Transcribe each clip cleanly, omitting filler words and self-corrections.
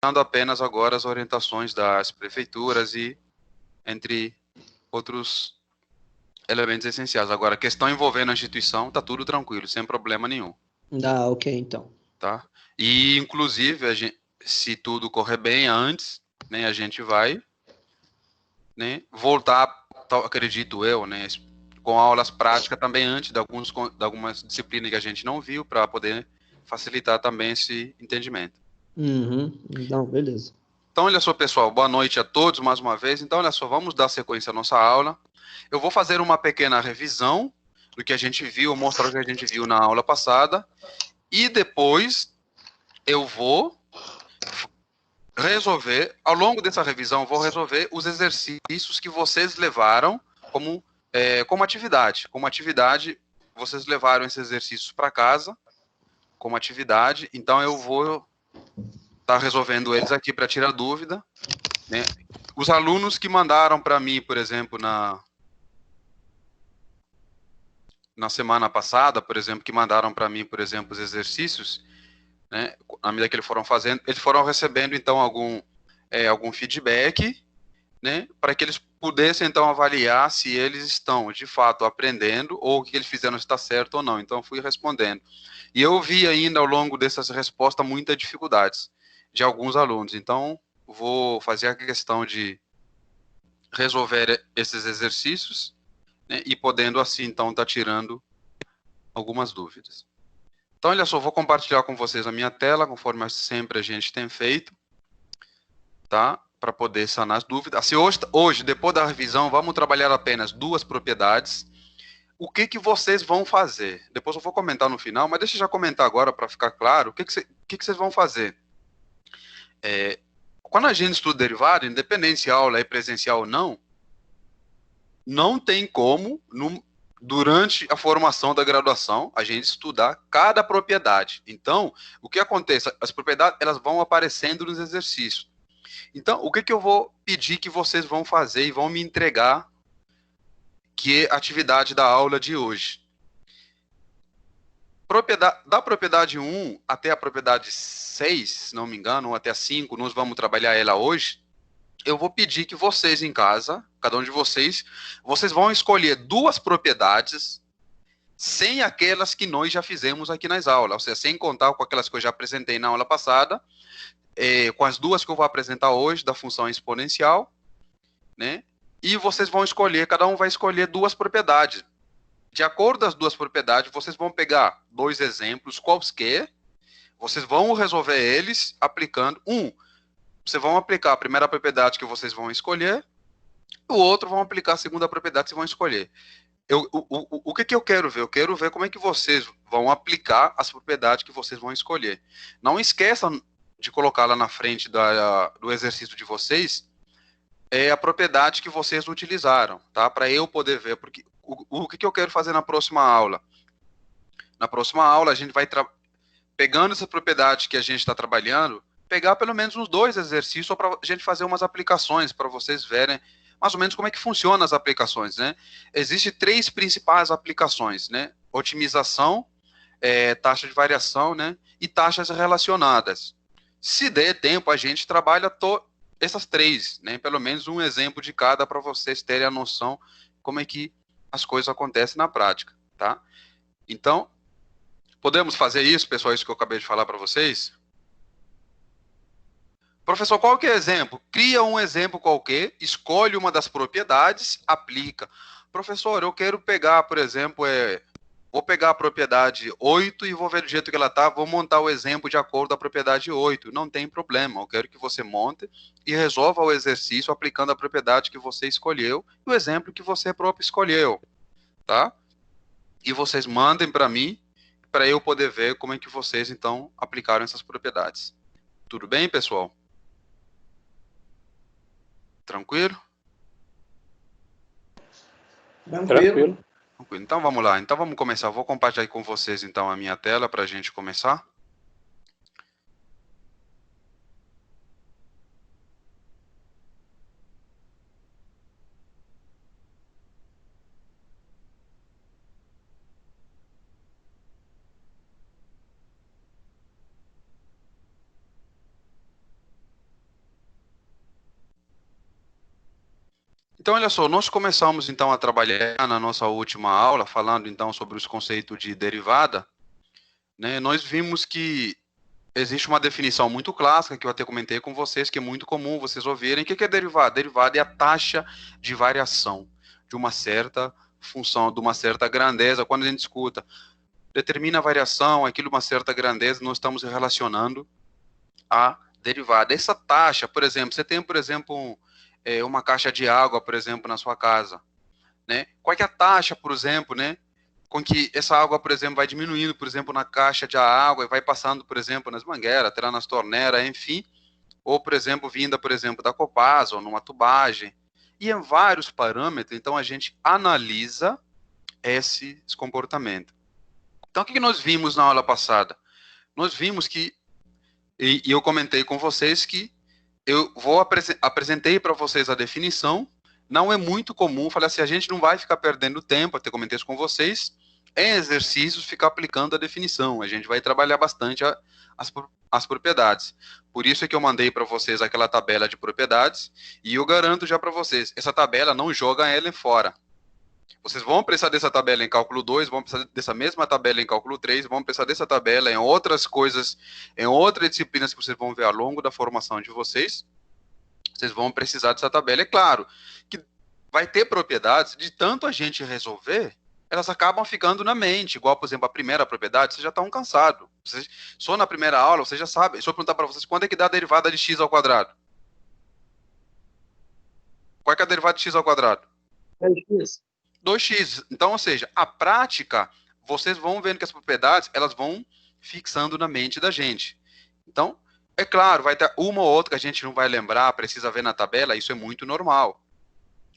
apenas agora as orientações das prefeituras e entre outros elementos essenciais. Agora, a questão envolvendo a instituição, tá tudo tranquilo, sem problema nenhum. Ah, ok, então. Tá? E, inclusive, se tudo correr bem antes, né, a gente vai, né, voltar, acredito eu, né, com aulas práticas também antes de algumas disciplinas que a gente não viu, para poder facilitar também esse entendimento. Uhum. Não, beleza. Então, olha só, pessoal, boa noite a todos mais uma vez. Então, olha só, vamos dar sequência à nossa aula. Eu vou fazer uma pequena revisão do que a gente viu, mostrar o que a gente viu na aula passada, e depois eu vou resolver, ao longo dessa revisão, vou resolver os exercícios que vocês levaram como atividade. Como atividade, vocês levaram esses exercícios para casa, como atividade, então eu vou estar resolvendo eles aqui para tirar dúvida, né? Os alunos que mandaram para mim, por exemplo, na semana passada, por exemplo, que mandaram para mim, por exemplo, os exercícios, né? À medida que eles foram fazendo, eles foram recebendo, então, algum feedback, né? Para que eles pudessem, então, avaliar se eles estão, de fato, aprendendo ou o que eles fizeram está certo ou não. Então, fui respondendo. E eu vi ainda, ao longo dessas respostas, muitas dificuldades de alguns alunos. Então, vou fazer a questão de resolver esses exercícios, né, e podendo assim, então, estar tirando algumas dúvidas. Então, olha só, vou compartilhar com vocês a minha tela, conforme sempre a gente tem feito, tá? Para poder sanar as dúvidas. Assim, hoje, depois da revisão, vamos trabalhar apenas duas propriedades. O que vocês vão fazer? Depois eu vou comentar no final, mas deixa eu já comentar agora para ficar claro. O que vocês vão fazer? Quando a gente estuda derivada, independente se a aula é presencial ou não, não tem como, durante a formação da graduação, a gente estudar cada propriedade. Então, o que acontece? As propriedades elas vão aparecendo nos exercícios. Então, o que eu vou pedir que vocês vão fazer e vão me entregar, que é a atividade da aula de hoje? Da propriedade 1 até a propriedade 6, se não me engano, ou até a 5, nós vamos trabalhar ela hoje. Eu vou pedir que vocês em casa, cada um de vocês vão escolher duas propriedades, sem aquelas que nós já fizemos aqui nas aulas, ou seja, sem contar com aquelas que eu já apresentei na aula passada, com as duas que eu vou apresentar hoje, da função exponencial, né? E vocês vão escolher, cada um vai escolher duas propriedades. De acordo com as duas propriedades, vocês vão pegar dois exemplos quaisquer, vocês vão resolver eles aplicando vocês vão aplicar a primeira propriedade que vocês vão escolher, o outro vão aplicar a segunda propriedade que vocês vão escolher. O que eu quero ver? Eu quero ver como é que vocês vão aplicar as propriedades que vocês vão escolher. Não esqueçam de colocar lá na frente do exercício de vocês a propriedade que vocês utilizaram, tá? Para eu poder ver, porque o que eu quero fazer na próxima aula? Na próxima aula, a gente vai pegando essa propriedade que a gente está trabalhando, pegar pelo menos uns dois exercícios para a gente fazer umas aplicações, para vocês verem mais ou menos como é que funcionam as aplicações, né? Existem três principais aplicações, né? Otimização, taxa de variação, né? E taxas relacionadas. Se der tempo, a gente trabalha essas três, né? Pelo menos um exemplo de cada para vocês terem a noção como é que as coisas acontecem na prática, tá? Então, podemos fazer isso, pessoal, isso que eu acabei de falar para vocês? Professor, qual que é o exemplo? Cria um exemplo qualquer, escolhe uma das propriedades, aplica. Professor, eu quero pegar, por exemplo, vou pegar a propriedade 8 e vou ver do jeito que ela está, vou montar o exemplo de acordo com a propriedade 8. Não tem problema, eu quero que você monte e resolva o exercício aplicando a propriedade que você escolheu e o exemplo que você próprio escolheu, tá? E vocês mandem para mim, para eu poder ver como é que vocês, então, aplicaram essas propriedades. Tudo bem, pessoal? Tranquilo? Tranquilo. Tranquilo. Então vamos lá. Então vamos começar. Eu vou compartilhar com vocês então a minha tela para a gente começar. Então, olha só, nós começamos então a trabalhar na nossa última aula, falando então sobre os conceitos de derivada, né? Nós vimos que existe uma definição muito clássica, que eu até comentei com vocês, que é muito comum vocês ouvirem. O que é derivada? Derivada é a taxa de variação de uma certa função, de uma certa grandeza. Quando a gente escuta, determina a variação, aquilo uma certa grandeza, nós estamos relacionando a derivada. Essa taxa, por exemplo, você tem, por exemplo, uma caixa de água, por exemplo, na sua casa, né? Qual é a taxa, por exemplo, né, com que essa água, por exemplo, vai diminuindo, por exemplo, na caixa de água e vai passando, por exemplo, nas mangueiras, até nas torneiras, enfim, ou, por exemplo, vinda, por exemplo, da Copasa ou numa tubagem, e em vários parâmetros, então a gente analisa esse comportamento. Então, o que nós vimos na aula passada? Nós vimos que, e eu comentei com vocês que eu apresentei para vocês a definição. Não é muito comum, falei assim, a gente não vai ficar perdendo tempo, até comentei isso com vocês, em exercícios ficar aplicando a definição. A gente vai trabalhar bastante as propriedades. Por isso é que eu mandei para vocês aquela tabela de propriedades, e eu garanto já para vocês, essa tabela não joga ela fora. Vocês vão precisar dessa tabela em cálculo 2, vão precisar dessa mesma tabela em cálculo 3, vão precisar dessa tabela em outras coisas, em outras disciplinas que vocês vão ver ao longo da formação de vocês. Vocês vão precisar dessa tabela. É claro que vai ter propriedades, de tanto a gente resolver, elas acabam ficando na mente. Igual, por exemplo, a primeira propriedade, vocês já estão cansados. Só na primeira aula, vocês já sabem. Deixa eu perguntar para vocês, quando é que dá a derivada de x ao quadrado? Qual é a derivada de x ao quadrado? 2x. 2x. Então, ou seja, a prática, vocês vão vendo que as propriedades, elas vão fixando na mente da gente. Então, é claro, vai ter uma ou outra que a gente não vai lembrar, precisa ver na tabela, isso é muito normal.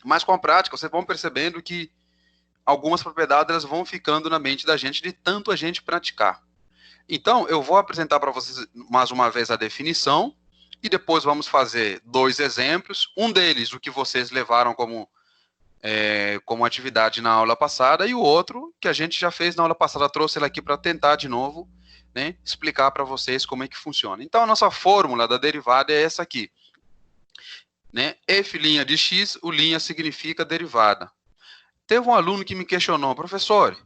Mas com a prática, vocês vão percebendo que algumas propriedades elas vão ficando na mente da gente de tanto a gente praticar. Então, eu vou apresentar para vocês mais uma vez a definição e depois vamos fazer dois exemplos. Um deles, o que vocês levaram como atividade na aula passada, e o outro, que a gente já fez na aula passada, trouxe ele aqui para tentar de novo, né, explicar para vocês como é que funciona. Então, a nossa fórmula da derivada é essa aqui. Né? F' de x, o linha significa derivada. Teve um aluno que me questionou, professor,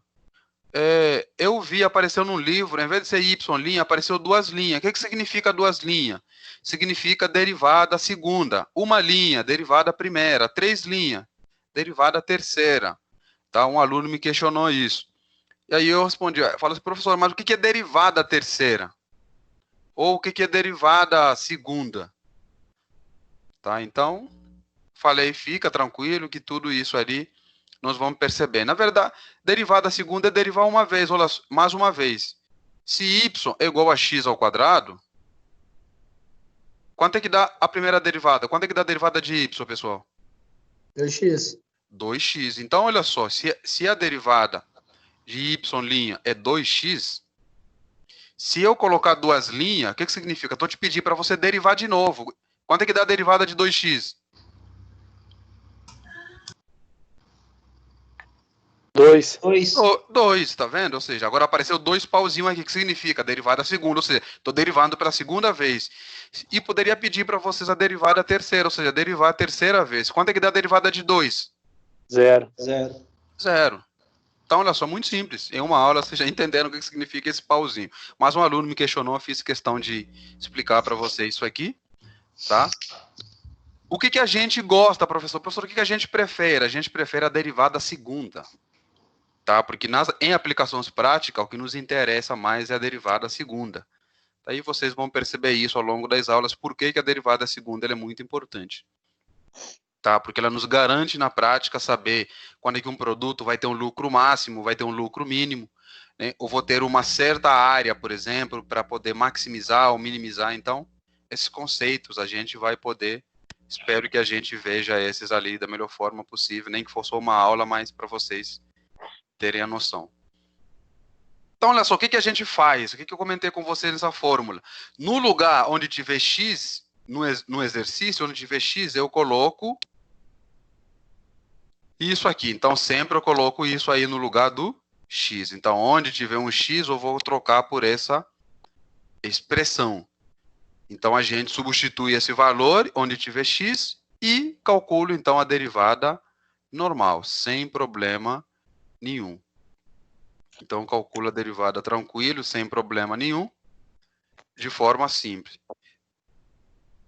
eu vi, apareceu num livro, em vez de ser y', apareceu duas linhas. O que significa duas linhas? Significa derivada segunda. Uma linha, derivada primeira. 3 linhas, derivada terceira. Tá? Um aluno me questionou isso. E aí eu respondi, falo assim, professor, mas o que é derivada terceira? Ou o que é derivada segunda? Tá? Então, falei, fica tranquilo que tudo isso ali nós vamos perceber. Na verdade, derivada segunda é derivar uma vez, olha, mais uma vez. Se y é igual a x ao quadrado, quanto é que dá a primeira derivada? Quanto é que dá a derivada de y, pessoal? 2x. 2x. Então, olha só, se a derivada de y' é 2x, se eu colocar duas linhas, o que significa? Estou te pedindo para você derivar de novo. Quanto é que dá a derivada de 2x? 2. 2, tá vendo? Ou seja, agora apareceu 2 pauzinhos aqui, que significa derivada segunda, ou seja, estou derivando pela segunda vez. E poderia pedir para vocês a derivada terceira, ou seja, derivar a terceira vez. Quanto é que dá a derivada de 2? 0. 0. Então, olha só, muito simples. Em uma aula, vocês já entenderam o que significa esse pauzinho. Mas um aluno me questionou, eu fiz questão de explicar para vocês isso aqui, tá? O que a gente gosta, professor? Professor, o que a gente prefere? A gente prefere a derivada segunda. Tá? Porque em aplicações práticas, o que nos interessa mais é a derivada segunda. Daí vocês vão perceber isso ao longo das aulas, por que a derivada segunda é muito importante. Tá? Porque ela nos garante na prática saber quando é que um produto vai ter um lucro máximo, vai ter um lucro mínimo, né? Ou vou ter uma certa área, por exemplo, para poder maximizar ou minimizar. Então, esses conceitos a gente vai poder, espero que a gente veja esses ali da melhor forma possível, nem que for só uma aula, mas para vocês terem a noção. Então, olha só, o que a gente faz? O que eu comentei com vocês nessa fórmula? No lugar onde tiver x, no exercício, onde tiver x, eu coloco isso aqui. Então, sempre eu coloco isso aí no lugar do x. Então, onde tiver um x, eu vou trocar por essa expressão. Então, a gente substitui esse valor, onde tiver x, e calculo, então, a derivada normal, sem problema nenhum. Então, calculo a derivada tranquilo, sem problema nenhum, de forma simples.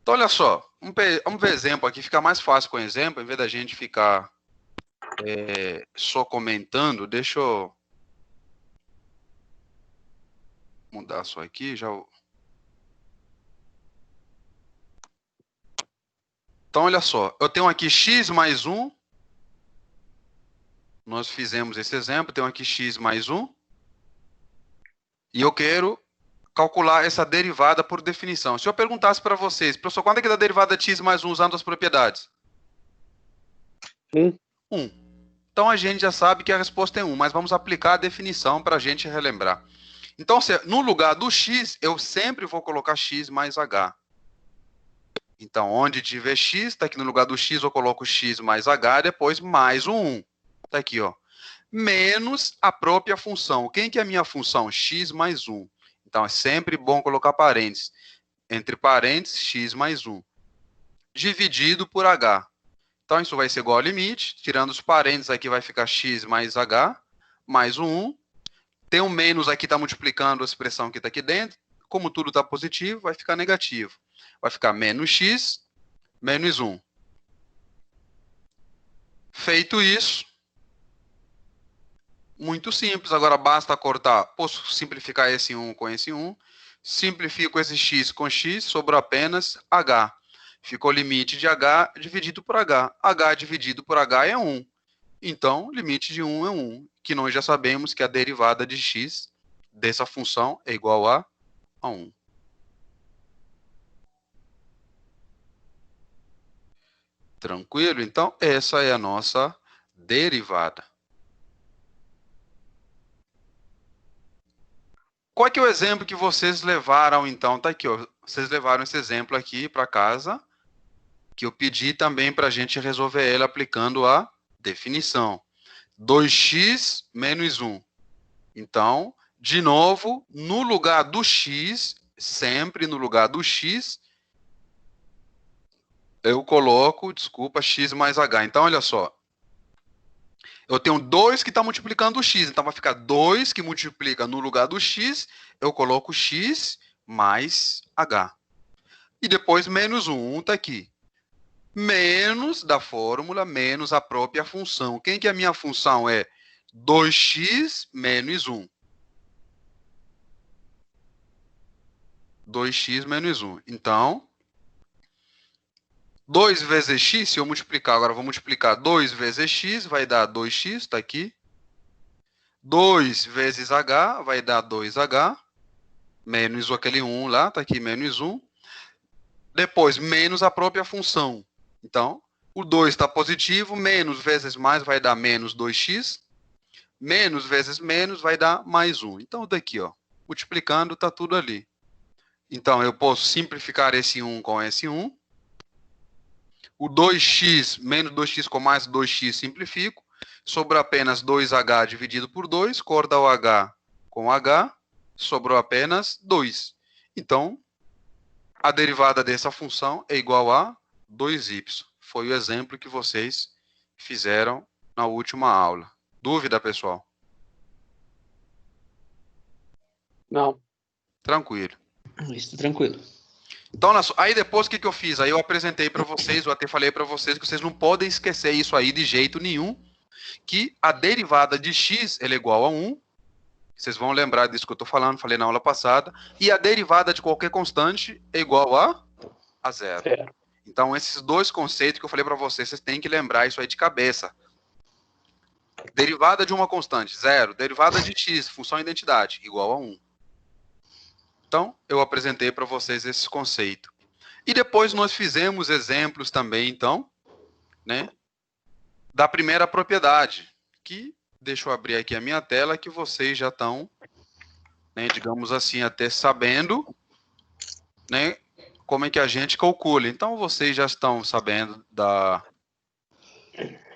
Então, olha só, vamos ver exemplo aqui, fica mais fácil com exemplo, em vez da gente ficar só comentando, deixa eu mudar só aqui, já. Então, olha só, eu tenho aqui x mais 1, nós fizemos esse exemplo, tenho aqui x mais 1, e eu quero calcular essa derivada por definição. Se eu perguntasse para vocês, professor, quanto é que dá a derivada de x mais 1 usando as propriedades? 1. Então, a gente já sabe que a resposta é 1, mas vamos aplicar a definição para a gente relembrar. Então, no lugar do x, eu sempre vou colocar x mais h. Então, onde tiver x, está aqui no lugar do x, eu coloco x mais h, depois mais o 1. Está aqui, ó. Menos a própria função. Quem que é a minha função? X mais 1. Então, é sempre bom colocar parênteses. Entre parênteses, x mais 1. Dividido por h. Então, isso vai ser igual ao limite. Tirando os parênteses, aqui vai ficar x mais h, mais o 1. Tem um menos aqui, está multiplicando a expressão que está aqui dentro. Como tudo está positivo, vai ficar negativo. Vai ficar menos x, menos 1. Feito isso, muito simples. Agora basta cortar. Posso simplificar esse 1 com esse 1. Simplifico esse x com x, sobrou apenas h. Ficou limite de h dividido por h. h dividido por h é 1. Então, limite de 1 é 1. Que nós já sabemos que a derivada de x dessa função é igual a 1. Tranquilo? Então, essa é a nossa derivada. Qual é que é o exemplo que vocês levaram, então? Tá aqui, ó. Vocês levaram esse exemplo aqui para casa, que eu pedi também para a gente resolver ele aplicando a definição. 2x menos 1. Então, de novo, no lugar do x, sempre no lugar do x, eu coloco, desculpa, x mais h. Então, olha só. Eu tenho 2 que está multiplicando o x. Então, vai ficar 2 que multiplica no lugar do x. Eu coloco x mais h. E depois, menos 1. 1 está aqui. Menos da fórmula, menos a própria função. Quem que é a minha função? É 2x menos 1. 2x menos 1. Então, 2 vezes x, se eu multiplicar, agora eu vou multiplicar 2 vezes x, vai dar 2x, está aqui. 2 vezes h, vai dar 2h, menos aquele 1 lá, está aqui, menos 1. Depois, menos a própria função. Então, o 2 está positivo, menos vezes mais vai dar menos 2x. Menos vezes menos vai dar mais 1. Então, daqui, ó, multiplicando, está tudo ali. Então, eu posso simplificar esse 1 com esse 1. O 2x menos 2x com mais 2x simplifico. Sobrou apenas 2h dividido por 2. Corta o h com h. Sobrou apenas 2. Então, a derivada dessa função é igual a 2y. Foi o exemplo que vocês fizeram na última aula. Dúvida, pessoal? Não. Tranquilo. Isso, tranquilo. Então, aí depois o que eu fiz? Aí eu apresentei para vocês, eu até falei para vocês que vocês não podem esquecer isso aí de jeito nenhum, que a derivada de x ela é igual a 1. Vocês vão lembrar disso que eu estou falando, falei na aula passada. E a derivada de qualquer constante é igual a 0. Então, esses dois conceitos que eu falei para vocês, vocês têm que lembrar isso aí de cabeça. Derivada de uma constante, 0. Derivada de x, função identidade, igual a 1. Então, eu apresentei para vocês esse conceito. E depois nós fizemos exemplos também, então, né, da primeira propriedade, que, deixa eu abrir aqui a minha tela, que vocês já estão, né, digamos assim, até sabendo, né, como é que a gente calcula. Então, vocês já estão sabendo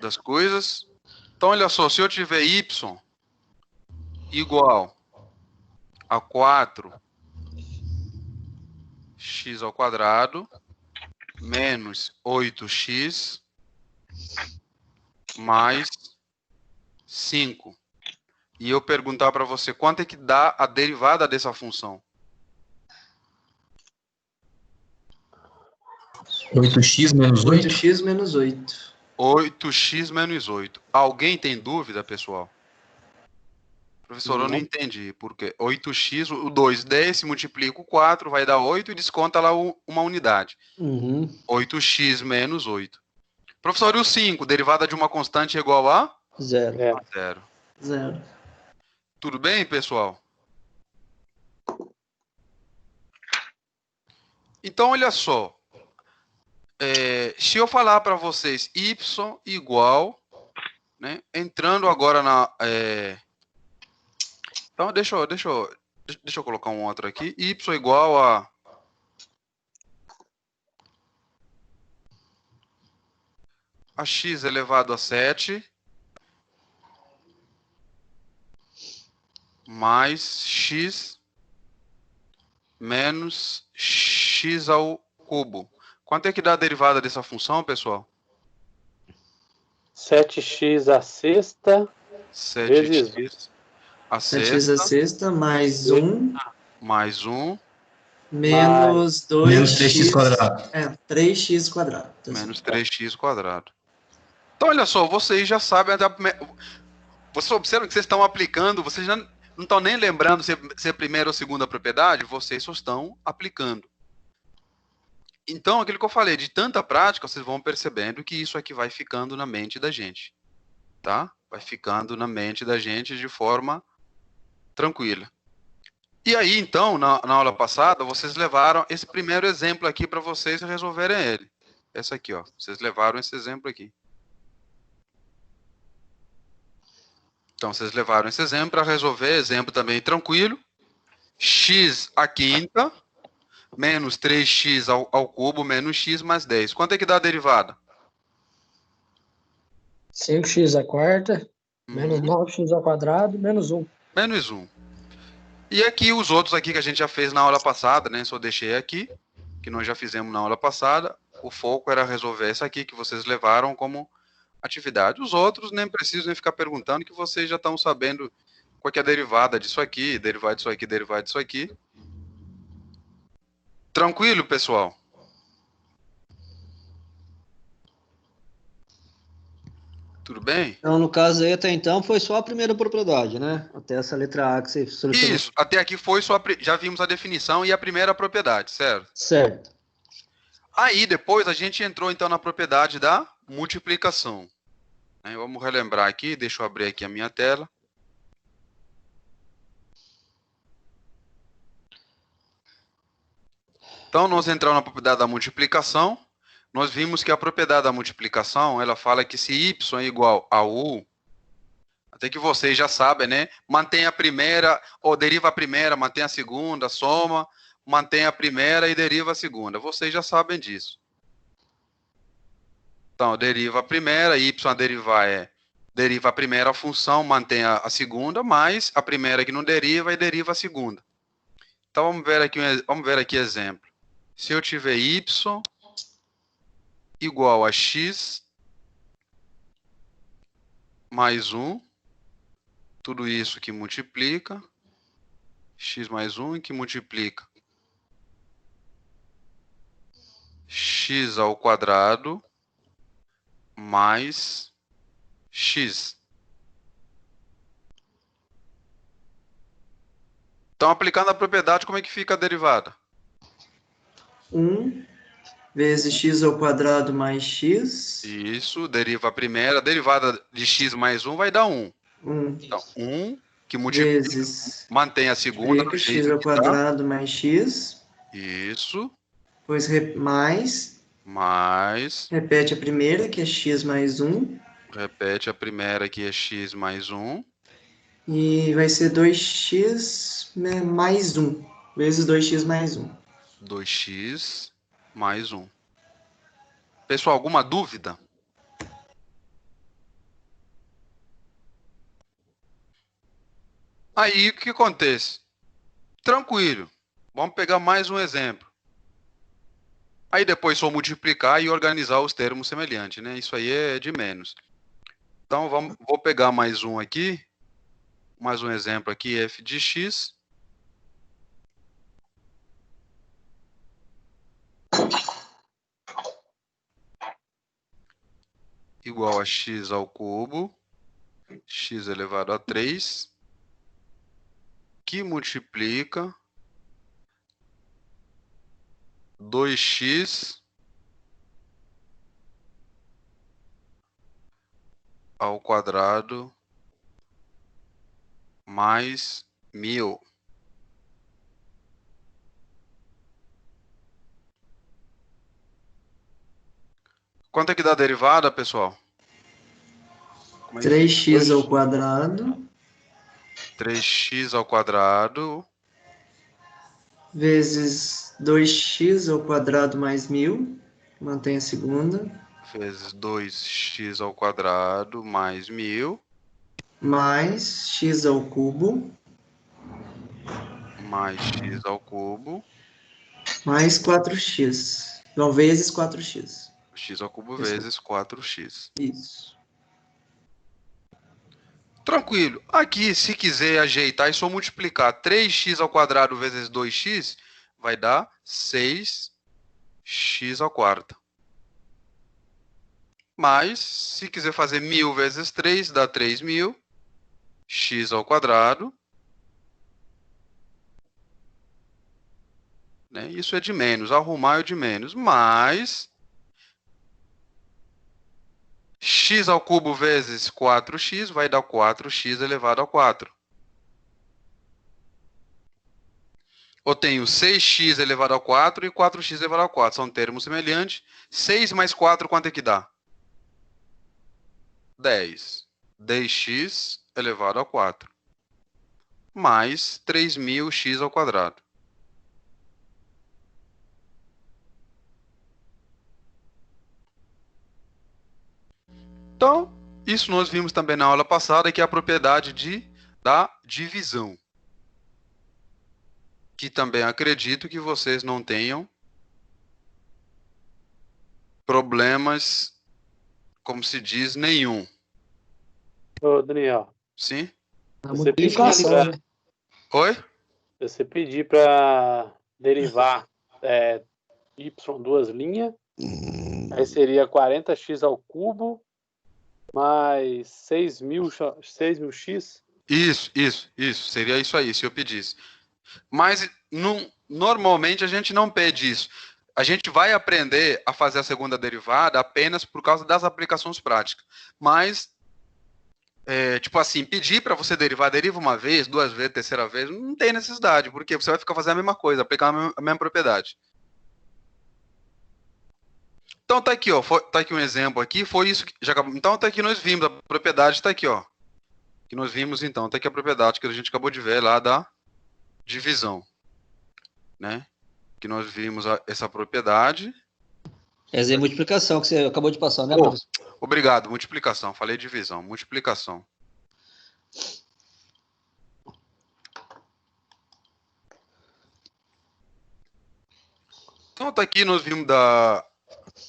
das coisas. Então, olha só, se eu tiver y igual a 4x² menos 8x mais 5. E eu perguntar para você quanto é que dá a derivada dessa função. 8x menos 8? 8x menos 8. 8x menos 8. Alguém tem dúvida, pessoal? Professor, eu não Não. entendi. Porque 8x, o 2 desce, multiplica o 4, vai dar 8 e desconta lá uma unidade. Uhum. 8x menos 8. Professor, e o 5? Derivada de uma constante é igual a? Zero. A zero. 0. Tudo bem, pessoal? Então, olha só. Se eu falar para vocês y igual, né, entrando agora na... Então, deixa eu colocar um outro aqui. Y igual a x elevado a 7 mais x menos x ao cubo. Quanto é que dá a derivada dessa função, pessoal? 7x à sexta 7x a 7x a sexta sexta mais 1 mais 1 menos 2x. Menos 3x quadrado. 3x quadrado. Tá menos certo. 3x quadrado. Então, olha só, vocês já sabem... Vocês observam que vocês estão aplicando, vocês já não estão nem lembrando se é a primeira ou segunda propriedade, vocês só estão aplicando. Então, aquilo que eu falei, de tanta prática, vocês vão percebendo que isso aqui vai ficando na mente da gente, tá? Vai ficando na mente da gente de forma tranquila. E aí, então, na aula passada, vocês levaram esse primeiro exemplo aqui para vocês resolverem ele. Essa aqui, ó. Vocês levaram esse exemplo aqui. Então, vocês levaram esse exemplo para resolver, exemplo também tranquilo. X à quinta menos 3x ao cubo menos x mais 10. Quanto é que dá a derivada? 5x à quarta, menos 9x ao quadrado, menos 1. Menos 1. E aqui os outros aqui que a gente já fez na aula passada, né? Só deixei aqui, que nós já fizemos na aula passada. O foco era resolver essa aqui que vocês levaram como atividade. Os outros nem precisam nem ficar perguntando, que vocês já estão sabendo qual que é a derivada disso aqui, derivada disso aqui, derivada disso aqui. Tranquilo, pessoal? Tudo bem? Então, no caso aí, até então, foi só a primeira propriedade, né? Até essa letra A que você solucionou. Isso, até aqui foi só já vimos a definição e a primeira propriedade, certo? Certo. Aí, depois, a gente entrou, então, na propriedade da multiplicação. Vamos relembrar aqui, deixa eu abrir aqui a minha tela. Então, nós entramos na propriedade da multiplicação. Nós vimos que a propriedade da multiplicação, ela fala que se y é igual a u, até que vocês já sabem, né? Mantém a primeira, ou deriva a primeira, mantém a segunda, soma, mantém a primeira e deriva a segunda. Vocês já sabem disso. Então, deriva a primeira, y a derivar deriva a primeira função, mantém a segunda, mais a primeira que não deriva e deriva a segunda. Então, vamos ver aqui exemplo. Se eu tiver y igual a x mais 1, tudo isso que multiplica, x mais 1 que multiplica x ao quadrado mais x. Então, aplicando a propriedade, como é que fica a derivada? 1 vezes x ao quadrado mais x. Isso, deriva a primeira. A derivada de x mais 1 vai dar 1. 1 Então, 1 que multiplica, vezes mantém a segunda do x jeito ao que tá. quadrado mais x. Isso, Depois mais, repete a primeira, que é x mais 1. repete a primeira que é x mais 1. E vai ser 2x mais 1, vezes 2x mais 1. 2x mais 1. Pessoal, alguma dúvida? Aí, o que acontece? Tranquilo. Vamos pegar mais um exemplo. Aí depois só multiplicar e organizar os termos semelhantes, né? Isso aí é de menos. Então vou pegar mais um aqui, mais um exemplo aqui, f de x. Igual a x ao cubo, x elevado a 3, que multiplica 2x ao quadrado mais 1000. Quanto é que dá a derivada, pessoal? Como é que 3x ao quadrado 3x ao quadrado vezes 2x ao quadrado mais 1000. Mantém a segunda. vezes 2x ao quadrado mais 1000 Mais x ao cubo mais x ao cubo, mais 4x. Então, vezes 4x. x ao cubo Isso. vezes 4x. Isso. Tranquilo. Aqui, se quiser ajeitar e só multiplicar 3x ao quadrado vezes 2x, vai dar 6x ao quarto. Mas, se quiser fazer 1000 vezes 3, dá 3000, x ao quadrado. Né? Isso é de menos, arrumar é o de menos. Mais x ao cubo vezes 4x vai dar 4x elevado ao 4. Eu tenho 6x elevado ao 4 e 4x elevado ao 4. São termos semelhantes. 6 mais 4, quanto é que dá? 10. 10x elevado ao 4. Mais 3000x ao quadrado. Então, isso nós vimos também na aula passada, que é a propriedade da divisão. Que também acredito que vocês não tenham problemas, como se diz, nenhum. Ô, Daniel, Sim? Na você pedir multiplicação, pra, né? Oi? você pedir para derivar y duas linhas, aí seria 40x ao cubo mais 6.000x. Isso. Seria isso aí, se eu pedisse. Mas normalmente a gente não pede isso. A gente vai aprender a fazer a segunda derivada apenas por causa das aplicações práticas. Mas, tipo assim, pedir para você deriva uma vez, duas vezes, terceira vez, não tem necessidade, porque você vai ficar fazendo a mesma coisa, aplicar a mesma propriedade. Então tá aqui, ó, tá aqui um exemplo aqui, foi isso que já acabou. Então tá aqui nós vimos, a propriedade está aqui, ó. Que nós vimos então, tá aqui a propriedade que a gente acabou de ver lá da divisão, né? Que nós vimos essa propriedade. Essa é a multiplicação que você acabou de passar, né, Oh, professor? obrigado, multiplicação, falei divisão, multiplicação. Então tá aqui nós vimos da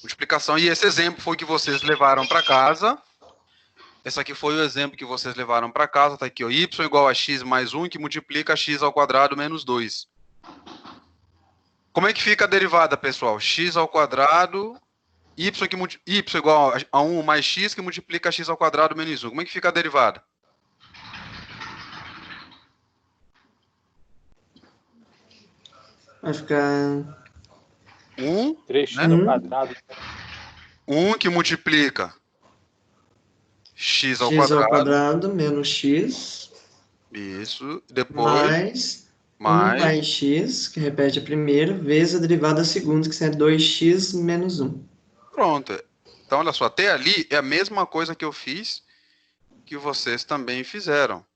multiplicação e esse exemplo foi que vocês levaram para casa. Esse aqui foi o exemplo que vocês levaram para casa, tá aqui, ó, y igual a x mais 1, que multiplica x ao quadrado menos 2. Como é que fica a derivada, pessoal? X ao quadrado, y igual a 1 mais x, que multiplica x ao quadrado menos 1. Como é que fica a derivada? Vai ficar 3x né? ao quadrado. 1 que multiplica x ao x ao quadrado. quadrado menos x Isso. Depois, mais 1 pai x, que repete a primeira, vezes a derivada da segunda, que será 2x menos 1. Pronto. Então, olha só, até ali é a mesma coisa que eu fiz, que vocês também fizeram.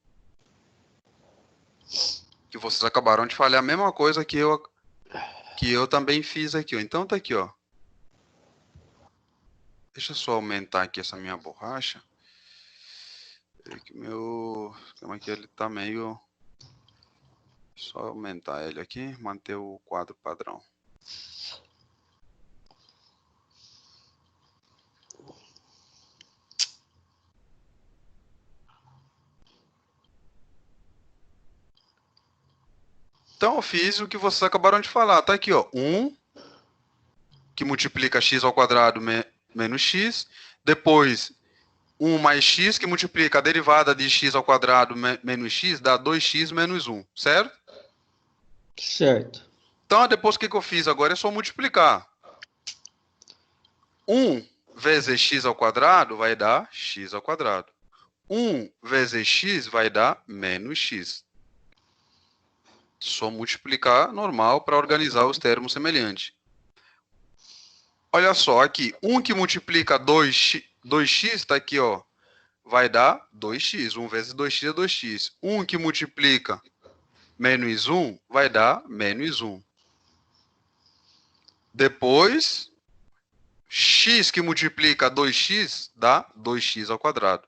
Que vocês acabaram de falhar a mesma coisa que eu também fiz aqui, ó. Então tá aqui, ó. Deixa eu só aumentar aqui essa minha borracha. Que meu... Como é que ele tá meio... Só aumentar ele aqui, manter o quadro padrão. Então, eu fiz o que vocês acabaram de falar. Tá aqui, ó. 1, que multiplica x ao quadrado menos x. Depois, 1 mais x, que multiplica a derivada de x ao quadrado menos x, dá 2x menos 1, certo? Certo. Então, depois o que eu fiz agora é só multiplicar. 1 vezes x ao quadrado vai dar x ao quadrado. 1 vezes x vai dar menos x. Só multiplicar normal para organizar os termos semelhantes. Olha só, aqui, 1 que multiplica 2x está aqui, ó, vai dar 2x. 1 vezes 2x é 2x. 1 que multiplica menos 1 vai dar menos 1. Depois, x que multiplica 2x dá 2x ao quadrado.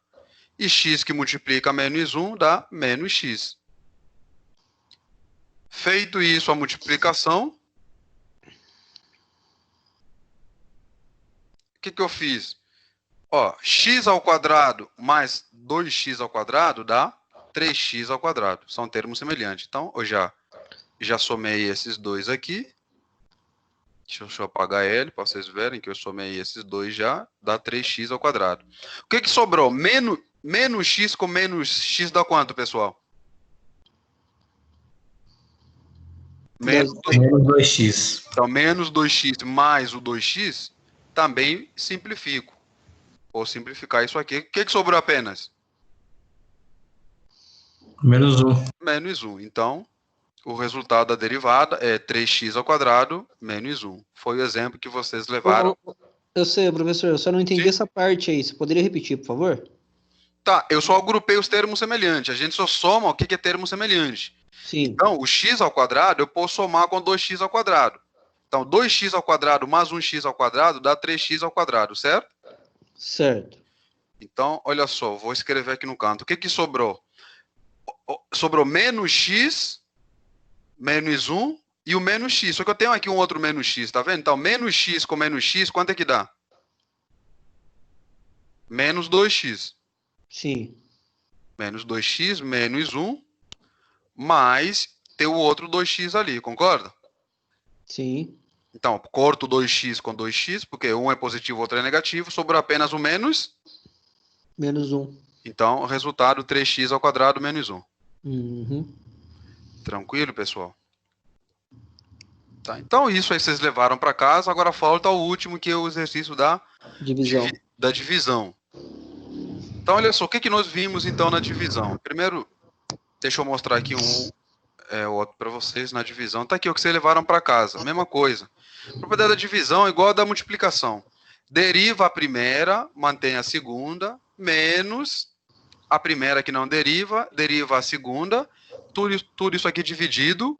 E x que multiplica menos 1 dá menos x. Feito isso, a multiplicação, o que eu fiz? Ó, x ao quadrado mais 2x ao quadrado dá 3x ao quadrado. São termos semelhantes. Então, eu já somei esses dois aqui. Deixa eu apagar ele para vocês verem que eu somei esses dois já. Dá 3x ao quadrado. O que sobrou? Menos x com menos x dá quanto, pessoal? Menos 2x. Então, menos 2x mais o 2x, também simplifico. Vou simplificar isso aqui. O que sobrou apenas? Menos 1. Menos 1. Então, o resultado da derivada é 3x ao quadrado menos 1. Foi o exemplo que vocês levaram. Eu sei, professor, eu só não entendi essa parte aí. Você poderia repetir, por favor? Tá, eu só agrupei os termos semelhantes. A gente só soma o que é termo semelhante. Sim. Então, o x ao quadrado eu posso somar com 2x ao quadrado. Então, 2x ao quadrado mais 1x ao quadrado dá 3x ao quadrado, certo? Certo. Então, olha só, vou escrever aqui no canto. O que sobrou? Sobrou menos x, menos 1 e o menos x. Só que eu tenho aqui um outro menos x, tá vendo? Então, menos x com menos x, quanto é que dá? Menos 2x. Sim. Menos 2x, menos 1, mais ter o outro 2x ali, concorda? Sim. Então, corto 2x com 2x, porque um é positivo, o outro é negativo, sobrou apenas o menos. Menos 1. Então, resultado 3x ao quadrado menos 1. Uhum. Tranquilo, pessoal? Tá, então, isso aí vocês levaram para casa. Agora falta o último, que é o exercício da divisão. Então, olha só, o que nós vimos, então, na divisão? Primeiro, deixa eu mostrar aqui outro para vocês na divisão. Tá aqui o que vocês levaram para casa. Mesma coisa. A propriedade da divisão é igual a da multiplicação. Deriva a primeira, mantém a segunda, menos a primeira que não deriva a segunda. Tudo isso aqui dividido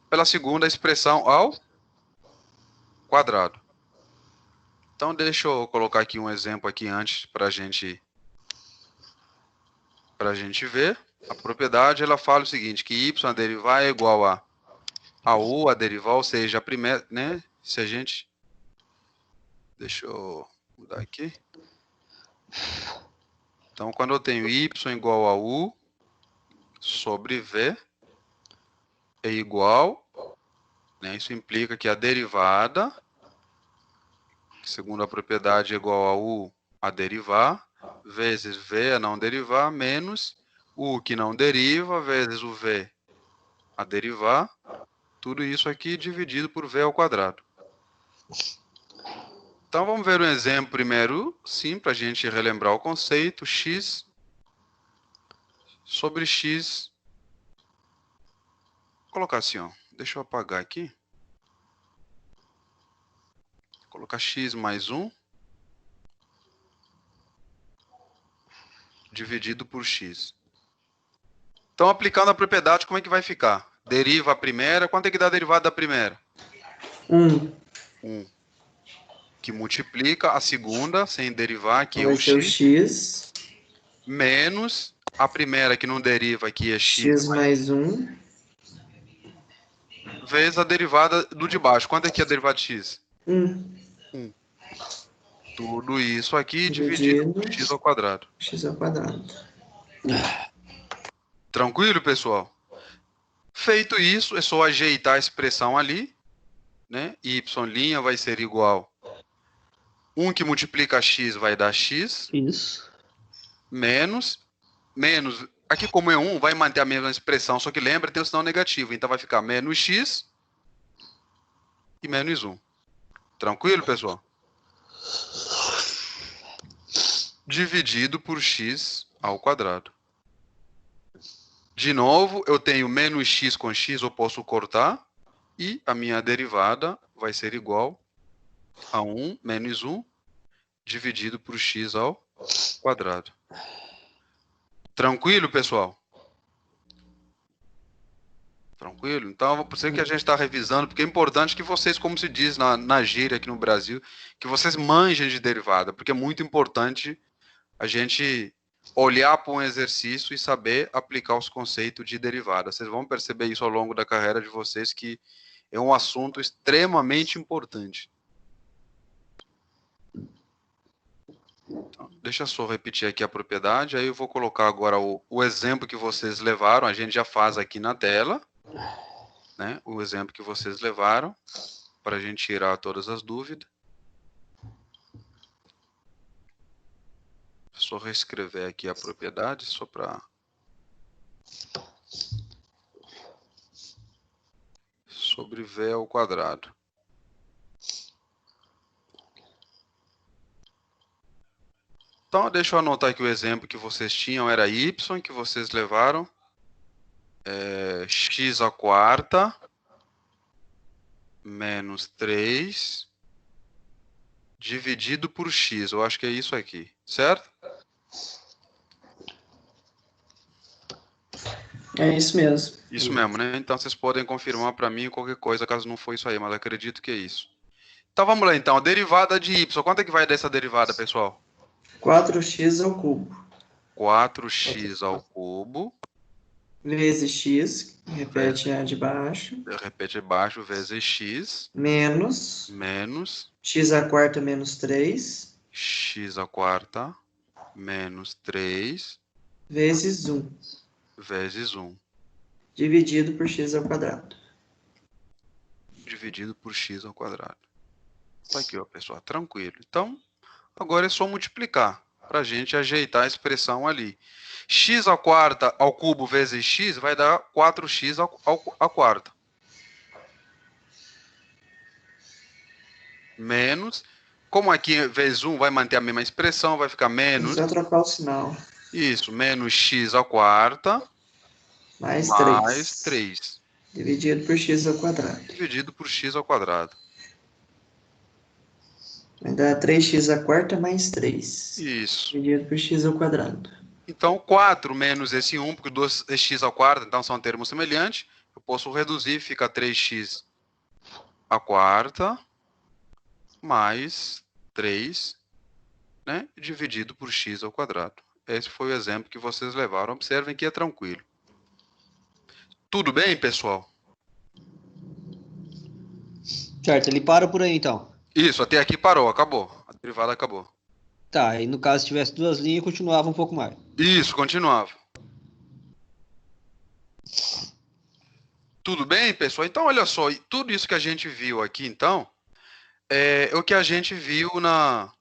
pela segunda expressão ao quadrado. Então, deixa eu colocar aqui um exemplo aqui antes para a gente ver. A propriedade, ela fala o seguinte, que y a derivar é igual a u a derivar, ou seja, a primeira, né? Se a gente... Deixa eu mudar aqui. Então, quando eu tenho y igual a u sobre v é igual, né? Isso implica que a derivada, segundo a propriedade, é igual a u a derivar, vezes v a não derivar, menos u que não deriva, vezes o v a derivar, tudo isso aqui dividido por v ao quadrado. Então, vamos ver um exemplo primeiro, sim, para a gente relembrar o conceito. X sobre x. Vou colocar assim, ó. Deixa eu apagar aqui. Vou colocar x mais 1 dividido por x. Então, aplicando a propriedade, como é que vai ficar? Deriva a primeira. Quanto é que dá a derivada da primeira? 1. 1. Que multiplica a segunda, sem derivar, que é o Vai ser o x, x. menos a primeira que não deriva, que é X mais 1. Vezes a derivada do de baixo. Quanto é que é a derivada de x? 1. Tudo isso aqui dividido por x ao quadrado. X ao quadrado. Tranquilo, pessoal? Feito isso, é só ajeitar a expressão ali, né? Y' vai ser igual 1 que multiplica x vai dar x. Isso. Menos, aqui como é 1, vai manter a mesma expressão, só que lembra, tem o sinal negativo, então vai ficar menos x e menos 1. Tranquilo, pessoal? Dividido por x ao quadrado. De novo, eu tenho menos x com x, eu posso cortar, e a minha derivada vai ser igual a 1 menos 1 dividido por x ao quadrado. Tranquilo, pessoal? Tranquilo? Então, por isso que a gente está revisando, porque é importante que vocês, como se diz na gíria aqui no Brasil, que vocês manjem de derivada, porque é muito importante a gente olhar para um exercício e saber aplicar os conceitos de derivada. Vocês vão perceber isso ao longo da carreira de vocês, que é um assunto extremamente importante. Então, deixa eu só repetir aqui a propriedade, aí eu vou colocar agora o exemplo que vocês levaram, a gente já faz aqui na tela, né? O exemplo que vocês levaram, para a gente tirar todas as dúvidas. Só reescrever aqui a propriedade, só para... sobre V ao quadrado. Então, deixa eu anotar aqui o exemplo que vocês tinham, era y, que vocês levaram. X à quarta, menos 3, dividido por x. Eu acho que é isso aqui, certo? É isso mesmo. Isso mesmo, né? Então, vocês podem confirmar para mim qualquer coisa, caso não for isso aí, mas acredito que é isso. Então, vamos lá, então. A derivada de y. Quanto é que vai dessa derivada, pessoal? 4x ao cubo. 4x ao cubo. Vezes x, repete a de baixo. Repete abaixo, vezes x. Menos. X à quarta menos 3. X à quarta menos 3. Vezes 1. Vezes 1. Dividido por x ao quadrado. Dividido por x ao quadrado. Tá aqui, ó, pessoal. Tranquilo. Então, agora é só multiplicar para a gente ajeitar a expressão ali. X à quarta ao cubo vezes x vai dar 4x à quarta. Menos. Como aqui vezes 1 vai manter a mesma expressão, vai ficar menos. Só trocar o sinal. Isso, menos x à quarta. Mais 3. Dividido por x ao quadrado. Dividido por x ao quadrado. Vai dar 3x à quarta mais 3. Isso. Dividido por x ao quadrado. Então, 4 menos esse 1, porque 2 é x ao quarto, então são termos semelhantes. Eu posso reduzir, fica 3x à quarta mais 3, né? Dividido por x ao quadrado. Esse foi o exemplo que vocês levaram. Observem que é tranquilo. Tudo bem, pessoal? Certo, ele para por aí, então. Isso, até aqui parou, acabou. A derivada acabou. Tá, e no caso, se tivesse duas linhas, continuava um pouco mais. Isso, continuava. Tudo bem, pessoal? Então, olha só, tudo isso que a gente viu aqui, então, é o que a gente viu na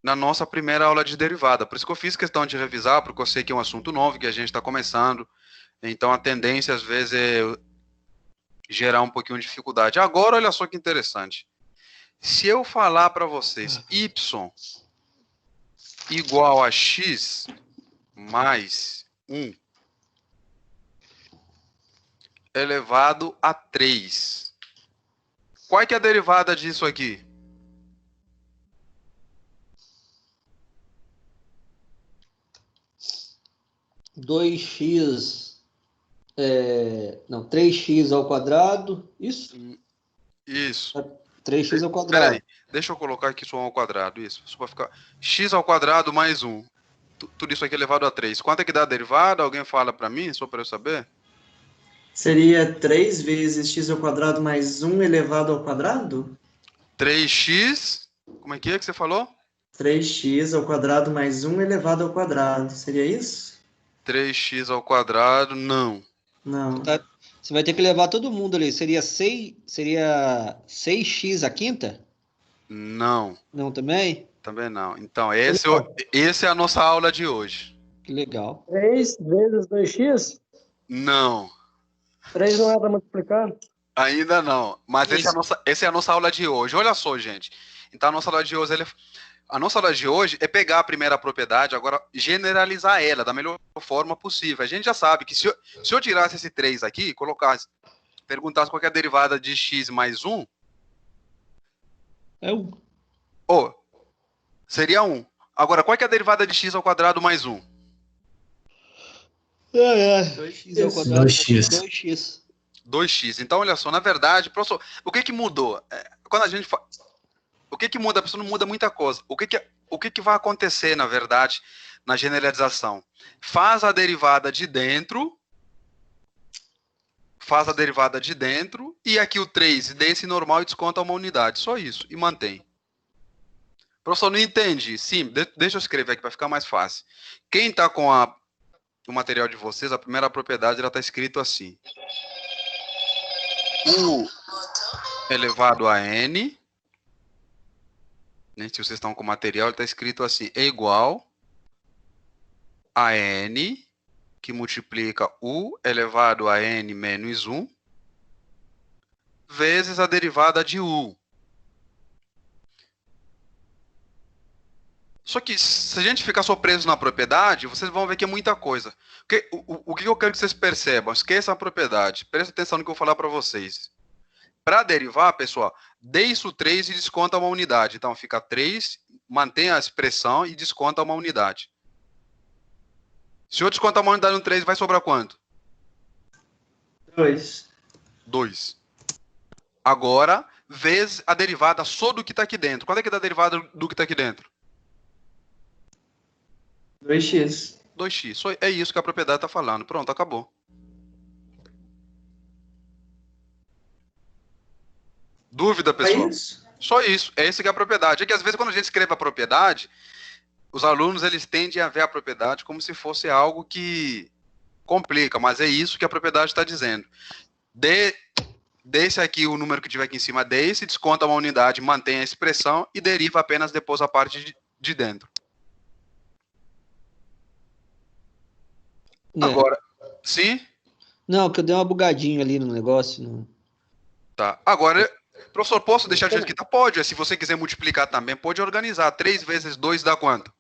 nossa primeira aula de derivada. Por isso que eu fiz questão de revisar, porque eu sei que é um assunto novo, que a gente está começando. Então, a tendência, às vezes, é gerar um pouquinho de dificuldade. Agora, olha só que interessante. Se eu falar para vocês y igual a x mais 1 elevado a 3. Qual é que é a derivada disso aqui? Dois x... não, 3x ao quadrado, isso? Isso. 3x ao quadrado. Peraí, deixa eu colocar aqui só 1 ao quadrado, isso vai ficar x ao quadrado mais 1. Tudo isso aqui elevado a 3. Quanto é que dá a derivada? Alguém fala para mim, só para eu saber? Seria 3 vezes x ao quadrado mais 1 elevado ao quadrado? 3x, como é que você falou? 3x ao quadrado mais 1 elevado ao quadrado, seria isso? 3x ao quadrado, não. Não. Você vai ter que levar todo mundo ali. Seria 6x a quinta? Não, Não também? também não. Então, esse é a nossa aula de hoje. Que legal. 3 vezes 2x? Não, 3 não é para multiplicar? ainda não. Mas essa é a nossa aula de hoje. Olha só, gente. Então, a nossa aula de hoje, é pegar a primeira propriedade, agora generalizar ela da melhor forma possível. A gente já sabe que se eu tirasse esse 3 aqui, perguntasse qual que é a derivada de x mais 1, É 1. seria 1. Agora, qual que é a derivada de x ao quadrado mais 1? 2x ao quadrado 2x. 2x. 2x. Então, olha só, na verdade, professor, o que mudou? Quando a gente o que muda? A pessoa não muda muita coisa. O que vai acontecer, na verdade, na generalização? Faz a derivada de dentro, e aqui o 3 desse normal e desconta uma unidade. Só isso, e mantém. Professor, não entendi. Sim, deixa eu escrever aqui para ficar mais fácil. Quem está com o material de vocês, a primeira propriedade, ela está escrito assim. U elevado a n, né, se vocês estão com o material, ele está escrito assim, é igual a n, que multiplica u elevado a n menos 1, vezes a derivada de u. Só que se a gente ficar só preso na propriedade, vocês vão ver que é muita coisa. O que eu quero que vocês percebam? Esqueça a propriedade. Presta atenção no que eu vou falar para vocês. Para derivar, pessoal, dê isso 3 e desconta uma unidade. Então, fica 3, mantém a expressão e desconta uma unidade. Se eu descontar uma unidade no 3, vai sobrar quanto? 2. 2. Agora, vezes a derivada só do que está aqui dentro. Quanto é que dá a derivada do que está aqui dentro? 2x. 2x. É isso que a propriedade está falando. Pronto, acabou. Dúvida, pessoal? É isso? Só isso. É isso que é a propriedade. É que às vezes quando a gente escreve a propriedade, os alunos eles tendem a ver a propriedade como se fosse algo que complica, mas é isso que a propriedade está dizendo. Desse aqui o número que tiver aqui em cima desse, desconta uma unidade, mantém a expressão e deriva apenas depois a parte de dentro. Agora, sim? Não, que eu dei uma bugadinha ali no negócio. Não. Tá. Agora, professor, posso deixar do jeito que tá? Pode. Se você quiser multiplicar também, pode organizar. 3 vezes 2 dá quanto?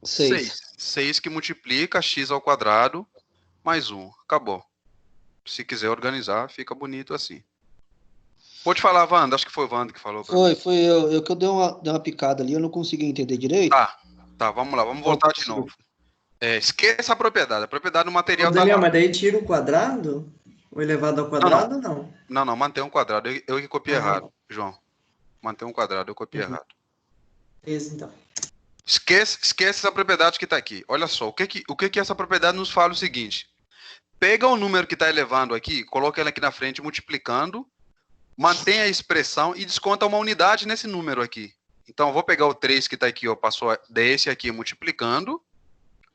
6. 6 que multiplica x ao quadrado mais 1. Acabou. Se quiser organizar, fica bonito assim. Pode falar, Wanda. Acho que foi o Wanda que falou. Foi eu que eu dei uma picada ali, eu não consegui entender direito. Tá, vamos lá. Vamos voltar de novo. Esqueça a propriedade. A propriedade do material Daniel, mas daí tira o quadrado? O elevado ao quadrado, não? Não, mantém um quadrado. Eu que copiei errado, João. Mantém um quadrado, eu copiei errado. Isso, então. Esquece essa propriedade que está aqui. Olha só, o que essa propriedade nos fala o seguinte. Pega o número que está elevando aqui, coloca ele aqui na frente, multiplicando, mantém a expressão e desconta uma unidade nesse número aqui. Então, eu vou pegar o 3 que está aqui, passou desse aqui multiplicando,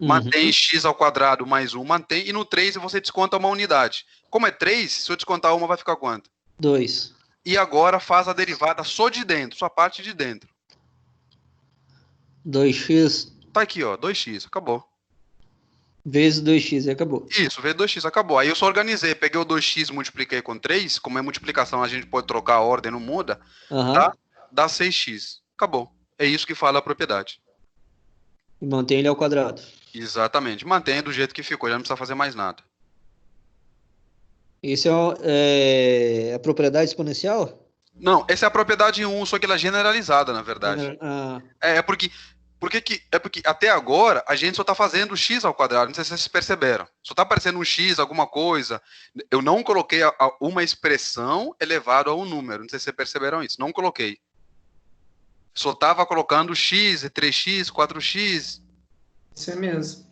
mantém x ao quadrado mais 1, mantém, e no 3 você desconta uma unidade. Como é 3, se eu descontar uma, vai ficar quanto? 2. E agora faz a derivada só de dentro, só a parte de dentro. 2x. Tá aqui, 2x, acabou. Vezes 2x e acabou. Isso, vezes 2x, acabou. Aí eu só organizei, peguei o 2x, multipliquei com 3, como é multiplicação, a gente pode trocar a ordem, não muda, tá? Dá 6x, acabou. É isso que fala a propriedade. E mantém ele ao quadrado. Exatamente, mantém do jeito que ficou, já não precisa fazer mais nada. Isso é a propriedade exponencial? Não, essa é a propriedade 1, só que ela é generalizada, na verdade. Porque até agora a gente só está fazendo x ao quadrado, não sei se vocês perceberam. Só está aparecendo um x, alguma coisa. Eu não coloquei uma expressão elevada a um número, não sei se vocês perceberam isso. Não coloquei. Só estava colocando x, 3x, 4x. Isso é mesmo.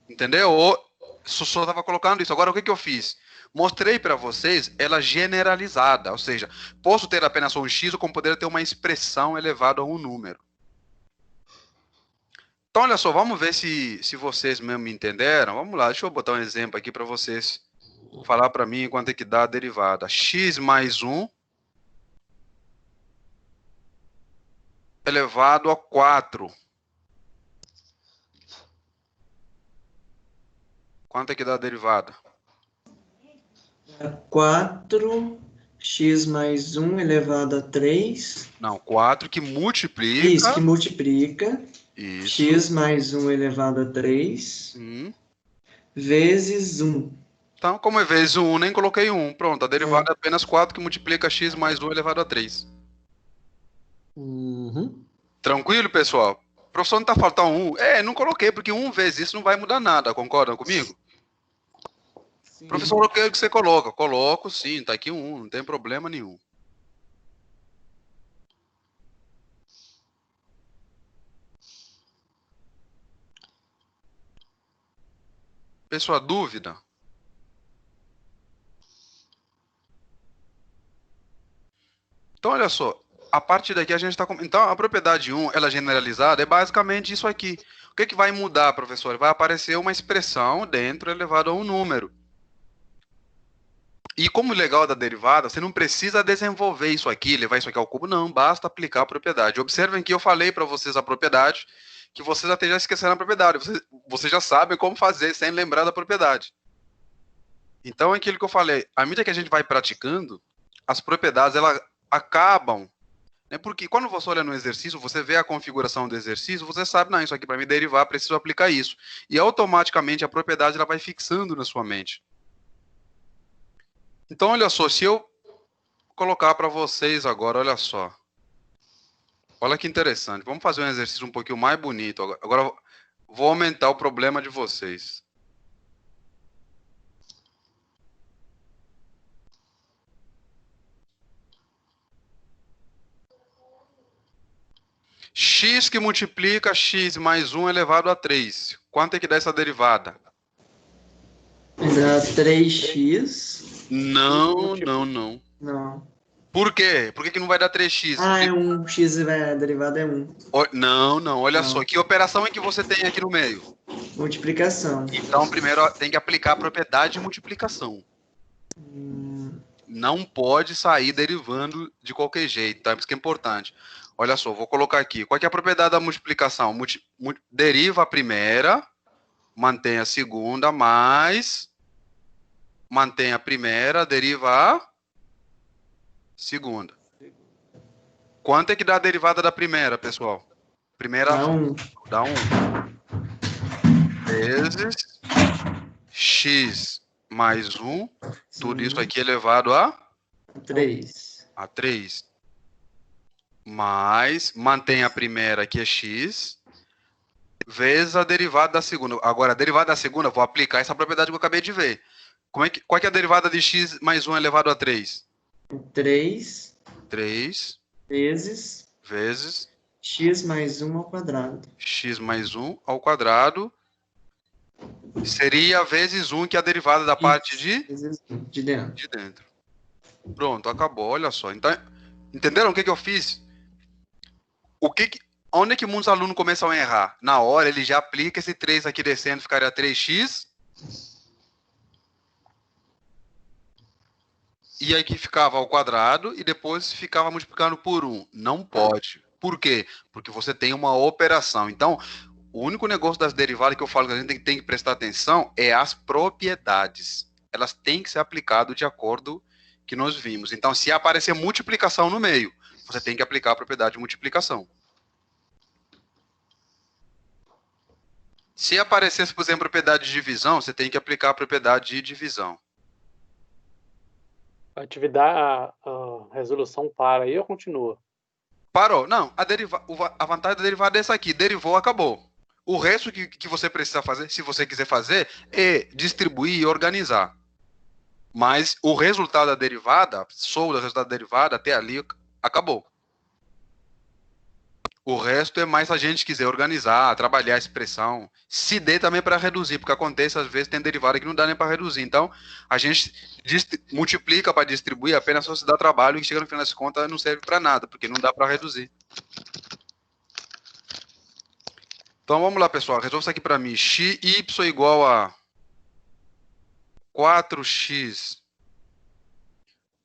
Entendeu? Só estava colocando isso. Agora, o que eu fiz? Mostrei para vocês ela generalizada, ou seja, posso ter apenas um x ou como poderia ter uma expressão elevada a um número. Então, olha só, vamos ver se vocês mesmo me entenderam. Vamos lá, deixa eu botar um exemplo aqui para vocês falar para mim quanto é que dá a derivada. X mais 1 elevado a 4. Quanto é que dá a derivada? 4x mais 1 elevado a 3. Não, 4 que multiplica. Isso, que multiplica. Isso. X mais 1 elevado a 3. Vezes 1. Então, como é vezes 1, nem coloquei 1. Pronto, a derivada é apenas 4 que multiplica x mais 1 elevado a 3. Tranquilo, pessoal? O professor não está faltando 1. Não coloquei, porque 1 vezes isso não vai mudar nada. Concordam comigo? Sim. Professor, eu quero que você coloca. Coloco sim, está aqui 1, não tem problema nenhum. Pessoal, dúvida? Então, olha só. A partir daqui a gente está... Então, a propriedade 1, ela generalizada, é basicamente isso aqui. O que vai mudar, professor? Vai aparecer uma expressão dentro elevado a um número. E como o legal da derivada, você não precisa desenvolver isso aqui, levar isso aqui ao cubo, não. Basta aplicar a propriedade. Observem que eu falei para vocês a propriedade, que vocês até já esqueceram a propriedade. Vocês já sabem como fazer sem lembrar da propriedade. Então, é aquilo que eu falei. À medida que a gente vai praticando, as propriedades, elas acabam... Porque quando você olha no exercício, você vê a configuração do exercício, você sabe, não, isso aqui para me derivar, preciso aplicar isso. E automaticamente a propriedade ela vai fixando na sua mente. Então, olha só, se eu colocar para vocês agora, olha só. Olha que interessante. Vamos fazer um exercício um pouquinho mais bonito. Agora vou aumentar o problema de vocês. X que multiplica x mais 1 elevado a 3. Quanto é que dá essa derivada? Dá 3x. Não. Não. Por quê? Por que não vai dar 3x? É 1. X a derivada é 1. Não. Olha Não. só. Que operação é que você tem aqui no meio? Multiplicação. Então, primeiro tem que aplicar a propriedade de multiplicação. Não pode sair derivando de qualquer jeito, tá? Isso que é importante. Olha só, vou colocar aqui. Qual que é a propriedade da multiplicação? Deriva a primeira, mantém a segunda, mais... Mantém a primeira, deriva a segunda. Quanto é que dá a derivada da primeira, pessoal? Primeira... Dá 1. Dá 1. Vezes x mais 1. Tudo isso aqui elevado a... 3. A 3. Mais, mantém a primeira, que é x, vezes a derivada da segunda. Agora, a derivada da segunda, vou aplicar essa propriedade que eu acabei de ver. Qual que é a derivada de x mais 1 elevado a 3? 3. 3. Vezes x mais 1 ao quadrado. X mais 1 ao quadrado. Seria vezes 1, que é a derivada da parte de dentro. De dentro. Pronto, acabou. Olha só. Então, entenderam o que eu fiz? Onde é que muitos alunos começam a errar? Na hora, ele já aplica esse 3 aqui descendo, ficaria 3x. E aqui ficava ao quadrado e depois ficava multiplicando por 1. Não pode. Por quê? Porque você tem uma operação. Então, o único negócio das derivadas que eu falo que a gente tem que prestar atenção é as propriedades. Elas têm que ser aplicadas de acordo que nós vimos. Então, se aparecer multiplicação no meio, você tem que aplicar a propriedade de multiplicação. Se aparecesse, por exemplo, propriedade de divisão, você tem que aplicar a propriedade de divisão. A resolução para aí ou continua? Parou. Não, a vantagem da derivada é essa aqui. Derivou, acabou. O resto que você precisa fazer, se você quiser fazer, é distribuir e organizar. Mas o resultado da derivada, o resultado da derivada, até ali, acabou. O resto é mais se a gente quiser organizar, trabalhar a expressão. Se dê também para reduzir, porque acontece, às vezes, tem derivada que não dá nem para reduzir. Então, a gente multiplica para distribuir, apenas só se dá trabalho e chega no final das contas não serve para nada, porque não dá para reduzir. Então, vamos lá, pessoal. Resolva isso aqui para mim. Y igual a 4x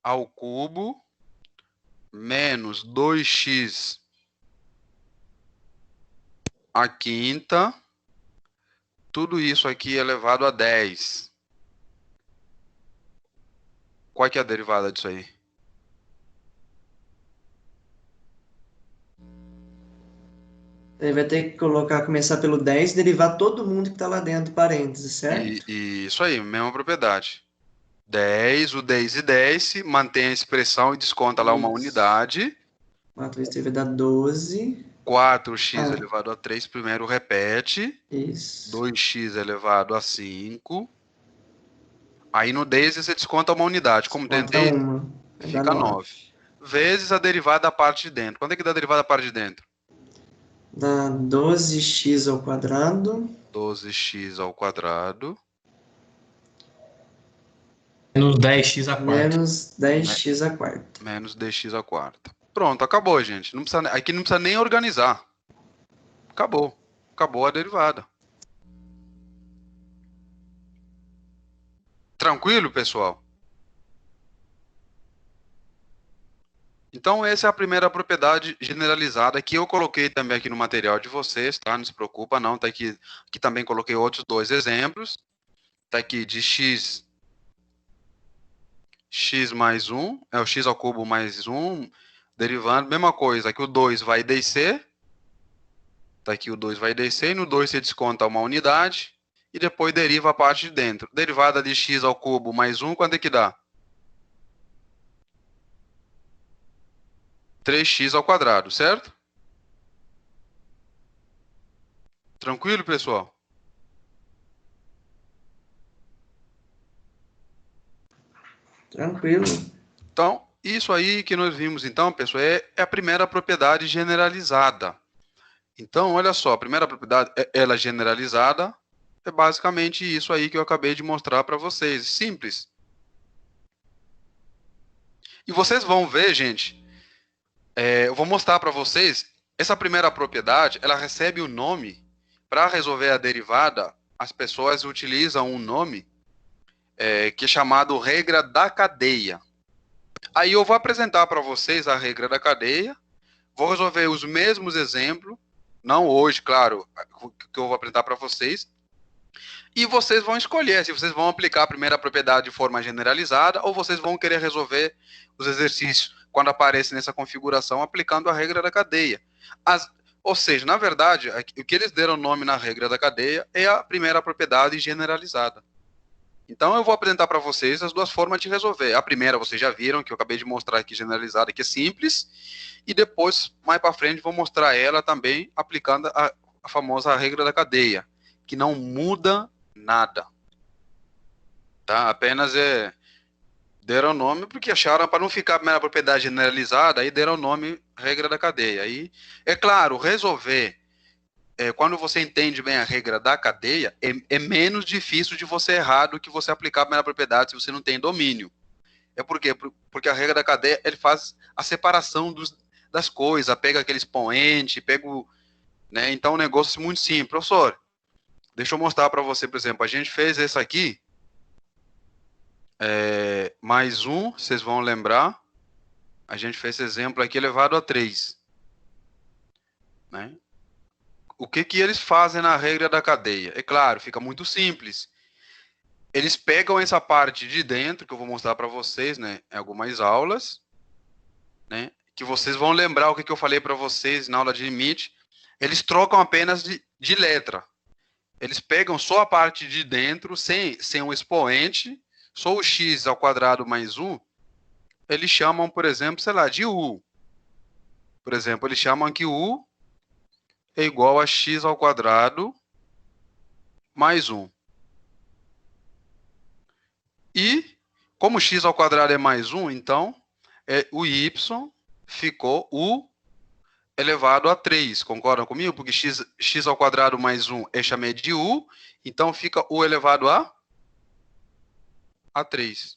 ao cubo menos 2x à quinta, tudo isso aqui elevado a 10. Qual que é a derivada disso aí? Ele vai ter que começar pelo 10 e derivar todo mundo que está lá dentro, parênteses, certo? E isso aí, mesma propriedade. 10, o 10 e 10, mantém a expressão e desconta lá uma Isso. unidade. 4 vezes 3 vai dar 12. 4x elevado a 3, primeiro repete. Isso. 2x elevado a 5. Aí no 10 você desconta uma unidade. Como tem Conta 10, uma. Vai dar fica 9. Vezes a derivada da parte de dentro. Quanto é que dá a derivada da parte de dentro? Dá 12x ao quadrado. 12x ao quadrado. Menos 10x à quarta. Menos 10x à quarta. Menos dx à quarta. Pronto, acabou, gente. Não precisa, aqui não precisa nem organizar. Acabou. Acabou a derivada. Tranquilo, pessoal? Então, essa é a primeira propriedade generalizada que eu coloquei também aqui no material de vocês, tá? Não se preocupa, não. Tá aqui também coloquei outros 2 exemplos. Tá aqui de x mais 1, é o x ao cubo mais 1, derivando, mesma coisa, aqui o 2 vai descer, tá aqui o 2 vai descer, e no 2 você desconta uma unidade, e depois deriva a parte de dentro. Derivada de x ao cubo mais 1, quanto é que dá? 3x ao quadrado, certo? Tranquilo, pessoal? Tranquilo. Então, isso aí que nós vimos, então, pessoal, é a primeira propriedade generalizada. Então, olha só, a primeira propriedade, ela generalizada, é basicamente isso aí que eu acabei de mostrar para vocês. Simples. E vocês vão ver, gente, eu vou mostrar para vocês, essa primeira propriedade, ela recebe o nome, para resolver a derivada, as pessoas utilizam um nome que é chamado regra da cadeia. Aí eu vou apresentar para vocês a regra da cadeia, vou resolver os mesmos exemplos, não hoje, claro, que eu vou apresentar para vocês, e vocês vão escolher se vocês vão aplicar a primeira propriedade de forma generalizada ou vocês vão querer resolver os exercícios quando aparecem nessa configuração aplicando a regra da cadeia. Ou seja, na verdade, o que eles deram nome na regra da cadeia é a primeira propriedade generalizada. Então, eu vou apresentar para vocês as duas formas de resolver. A primeira, vocês já viram, que eu acabei de mostrar aqui generalizada, que é simples. E depois, mais para frente, vou mostrar ela também aplicando a famosa regra da cadeia, que não muda nada. Tá? Apenas deram nome porque acharam, para não ficar a primeira propriedade generalizada, aí deram nome regra da cadeia. Aí, é claro, resolver... quando você entende bem a regra da cadeia, é menos difícil de você errar do que você aplicar a primeira propriedade se você não tem domínio. É por quê? Porque a regra da cadeia, ele faz a separação das coisas, pega aquele expoente, né? Então, o negócio é muito simples. Professor, deixa eu mostrar para você, por exemplo, a gente fez esse aqui, mais 1, vocês vão lembrar, a gente fez esse exemplo aqui elevado a 3, né? O que eles fazem na regra da cadeia? É claro, fica muito simples. Eles pegam essa parte de dentro, que eu vou mostrar para vocês, né, em algumas aulas, né, que vocês vão lembrar o que eu falei para vocês na aula de limite. Eles trocam apenas de letra. Eles pegam só a parte de dentro, sem um expoente, só o x ao quadrado mais 1, eles chamam, por exemplo, sei lá, de u. Por exemplo, eles chamam que u é igual a x ao quadrado mais 1. E, como x ao quadrado é mais 1, então, o y ficou u elevado a 3. Concordam comigo? Porque x ao quadrado mais 1 eu chamei de u, então fica u elevado a 3.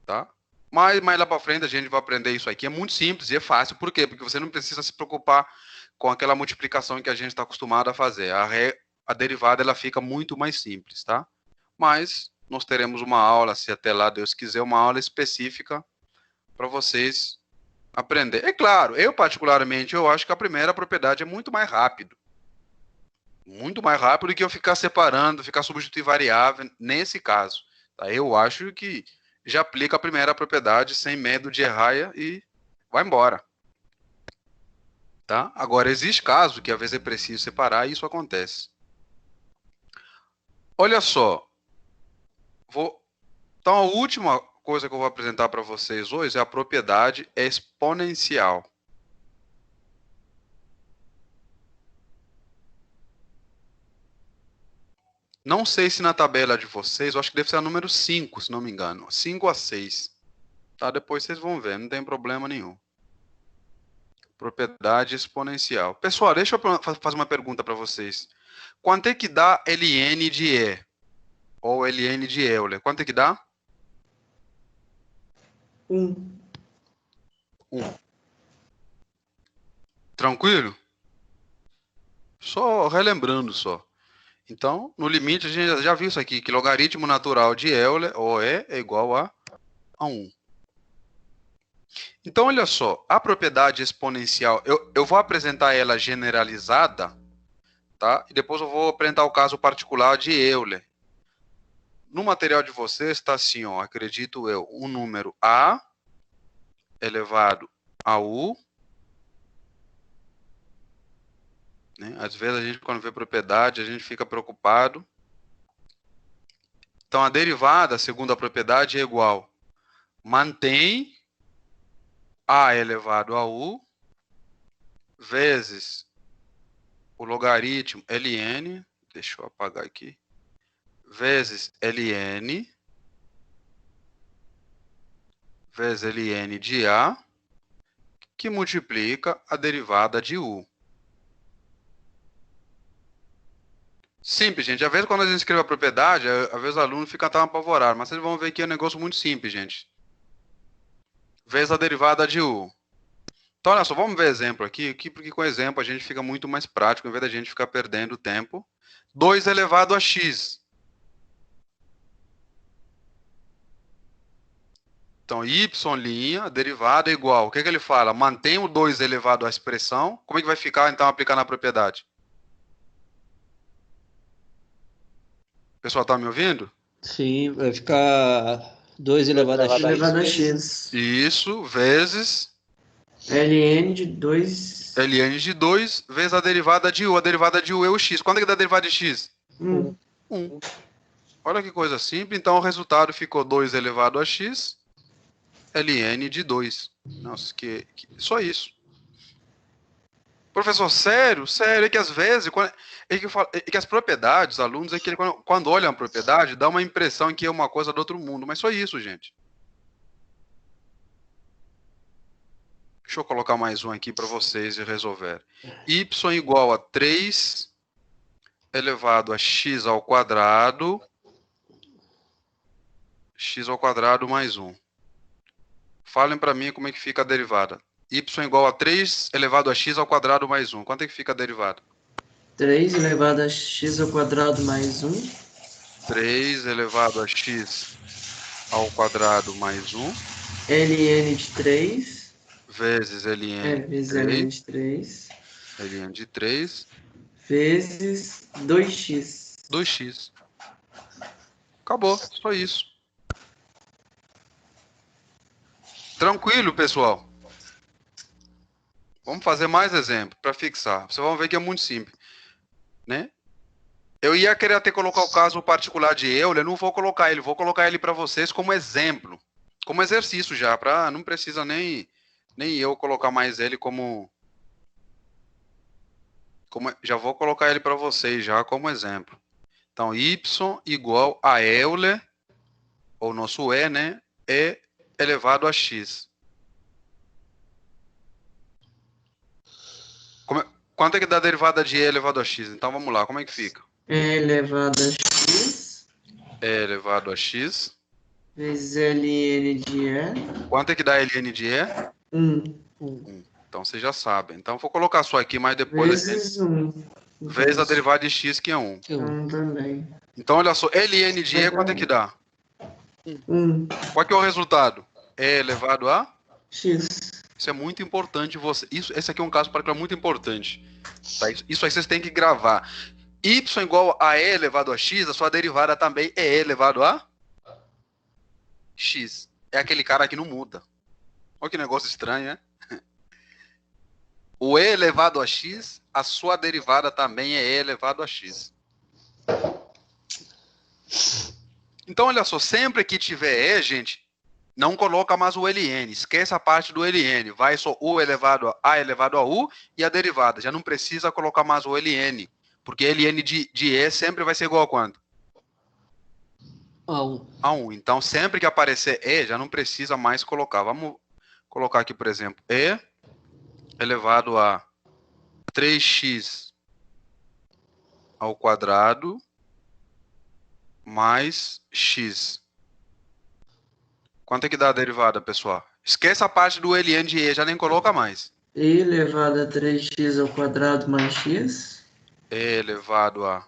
Tá? Mas mais lá para frente a gente vai aprender isso aqui. É muito simples e é fácil. Por quê? Porque você não precisa se preocupar com aquela multiplicação que a gente está acostumado a fazer. A derivada ela fica muito mais simples, tá? Mas nós teremos uma aula, se até lá Deus quiser, uma aula específica para vocês aprender. É claro, eu particularmente, eu acho que a primeira propriedade é muito mais rápido. Muito mais rápido do que eu ficar separando, ficar substituindo variável nesse caso. Tá? Eu acho que já aplica a primeira propriedade sem medo de errar e vai embora. Tá? Agora, existe caso que às vezes é preciso separar e isso acontece. Olha só. Então, a última coisa que eu vou apresentar para vocês hoje é a propriedade exponencial. Não sei se na tabela de vocês, eu acho que deve ser a número 5, se não me engano. 5 a 6. Tá? Depois vocês vão ver, não tem problema nenhum. Propriedade exponencial. Pessoal, deixa eu fazer uma pergunta para vocês. Quanto é que dá ln de E? Ou ln de Euler? Quanto é que dá? 1. Tranquilo? Só relembrando só. Então, no limite, a gente já viu isso aqui, que logaritmo natural de Euler, ou E, é igual a 1. Então, olha só, a propriedade exponencial, eu vou apresentar ela generalizada, tá? E depois eu vou apresentar o caso particular de Euler. No material de vocês está assim, ó, acredito eu, um número A elevado a U. Né? Às vezes a gente, quando vê propriedade, a gente fica preocupado. Então, a derivada, segundo a propriedade, é igual. Mantém A elevado a U vezes o logaritmo ln, deixa eu apagar aqui, vezes ln de A, que multiplica a derivada de U. Simples, gente. Às vezes, quando a gente escreve a propriedade, às vezes o aluno fica tão apavorado, mas vocês vão ver que é um negócio muito simples, gente. Vezes a derivada de U. Então, olha só, vamos ver exemplo aqui, porque com exemplo a gente fica muito mais prático, em vez da gente ficar perdendo tempo. 2 elevado a x. Então, y', a derivada é igual. O que ele fala? Mantém o 2 elevado à expressão. Como é que vai ficar, então, aplicando a propriedade? O pessoal está me ouvindo? Sim, vai ficar 2 elevado a x. Elevado a x. Isso, vezes ln de 2. ln de 2 vezes a derivada de u. A derivada de u é o x. Quanto é que dá a derivada de x? 1. 1. Olha que coisa simples. Então, o resultado ficou 2 elevado a x, ln de 2. Nossa, só isso. Professor, sério? Sério, é que às vezes, é que as propriedades, os alunos, é que quando olham a propriedade, dá uma impressão que é uma coisa do outro mundo, mas só isso, gente. Deixa eu colocar mais um aqui para vocês resolver. Y igual a 3 elevado a x ao quadrado mais 1. Falem para mim como é que fica a derivada. Y igual a 3 elevado a x ao quadrado mais 1. Quanto é que fica a derivada? 3 elevado a x ao quadrado mais 1. 3 elevado a x ao quadrado mais 1. ln de 3. Vezes ln vezes ln de 3. ln de 3. Vezes 2x. 2x. Acabou, só isso. Tranquilo, pessoal. Vamos fazer mais exemplo para fixar. Vocês vão ver que é muito simples, né? Eu ia querer até colocar o caso particular de Euler, não vou colocar ele, vou colocar ele para vocês como exemplo, como exercício já, para não precisa nem eu colocar mais ele como já vou colocar ele para vocês já como exemplo. Então, y igual a Euler, ou nosso E, né? E elevado a x. Quanto é que dá a derivada de E elevado a x? Então, vamos lá, como é que fica? E elevado a x. E elevado a x. Vezes ln de E. Quanto é que dá ln de E? 1. Então, vocês já sabem. Então, vou colocar só aqui, mas depois... Vezes 1. vezes a derivada de x, que é 1. Também. Então, olha só, ln de e, quanto é que dá? 1. Qual que é o resultado? E elevado a? X. Isso é muito importante. Esse aqui é um caso para muito importante. Tá? Isso aí vocês têm que gravar. Y igual a e elevado a x, a sua derivada também é e elevado a x. É aquele cara que não muda. Olha que negócio estranho, né? O e elevado a x, a sua derivada também é e elevado a x. Então, olha só, sempre que tiver e, gente, não coloca mais o ln. Esquece a parte do ln. Vai só u elevado a elevado a u e a derivada. Já não precisa colocar mais o ln. Porque ln de e sempre vai ser igual a quanto? A 1. A 1. Então, sempre que aparecer e, já não precisa mais colocar. Vamos colocar aqui, por exemplo, e elevado a 3x ao quadrado mais x. Quanto é que dá a derivada, pessoal? Esquece a parte do ln de e, já nem coloca mais. E elevado a 3x ao quadrado mais x. E elevado a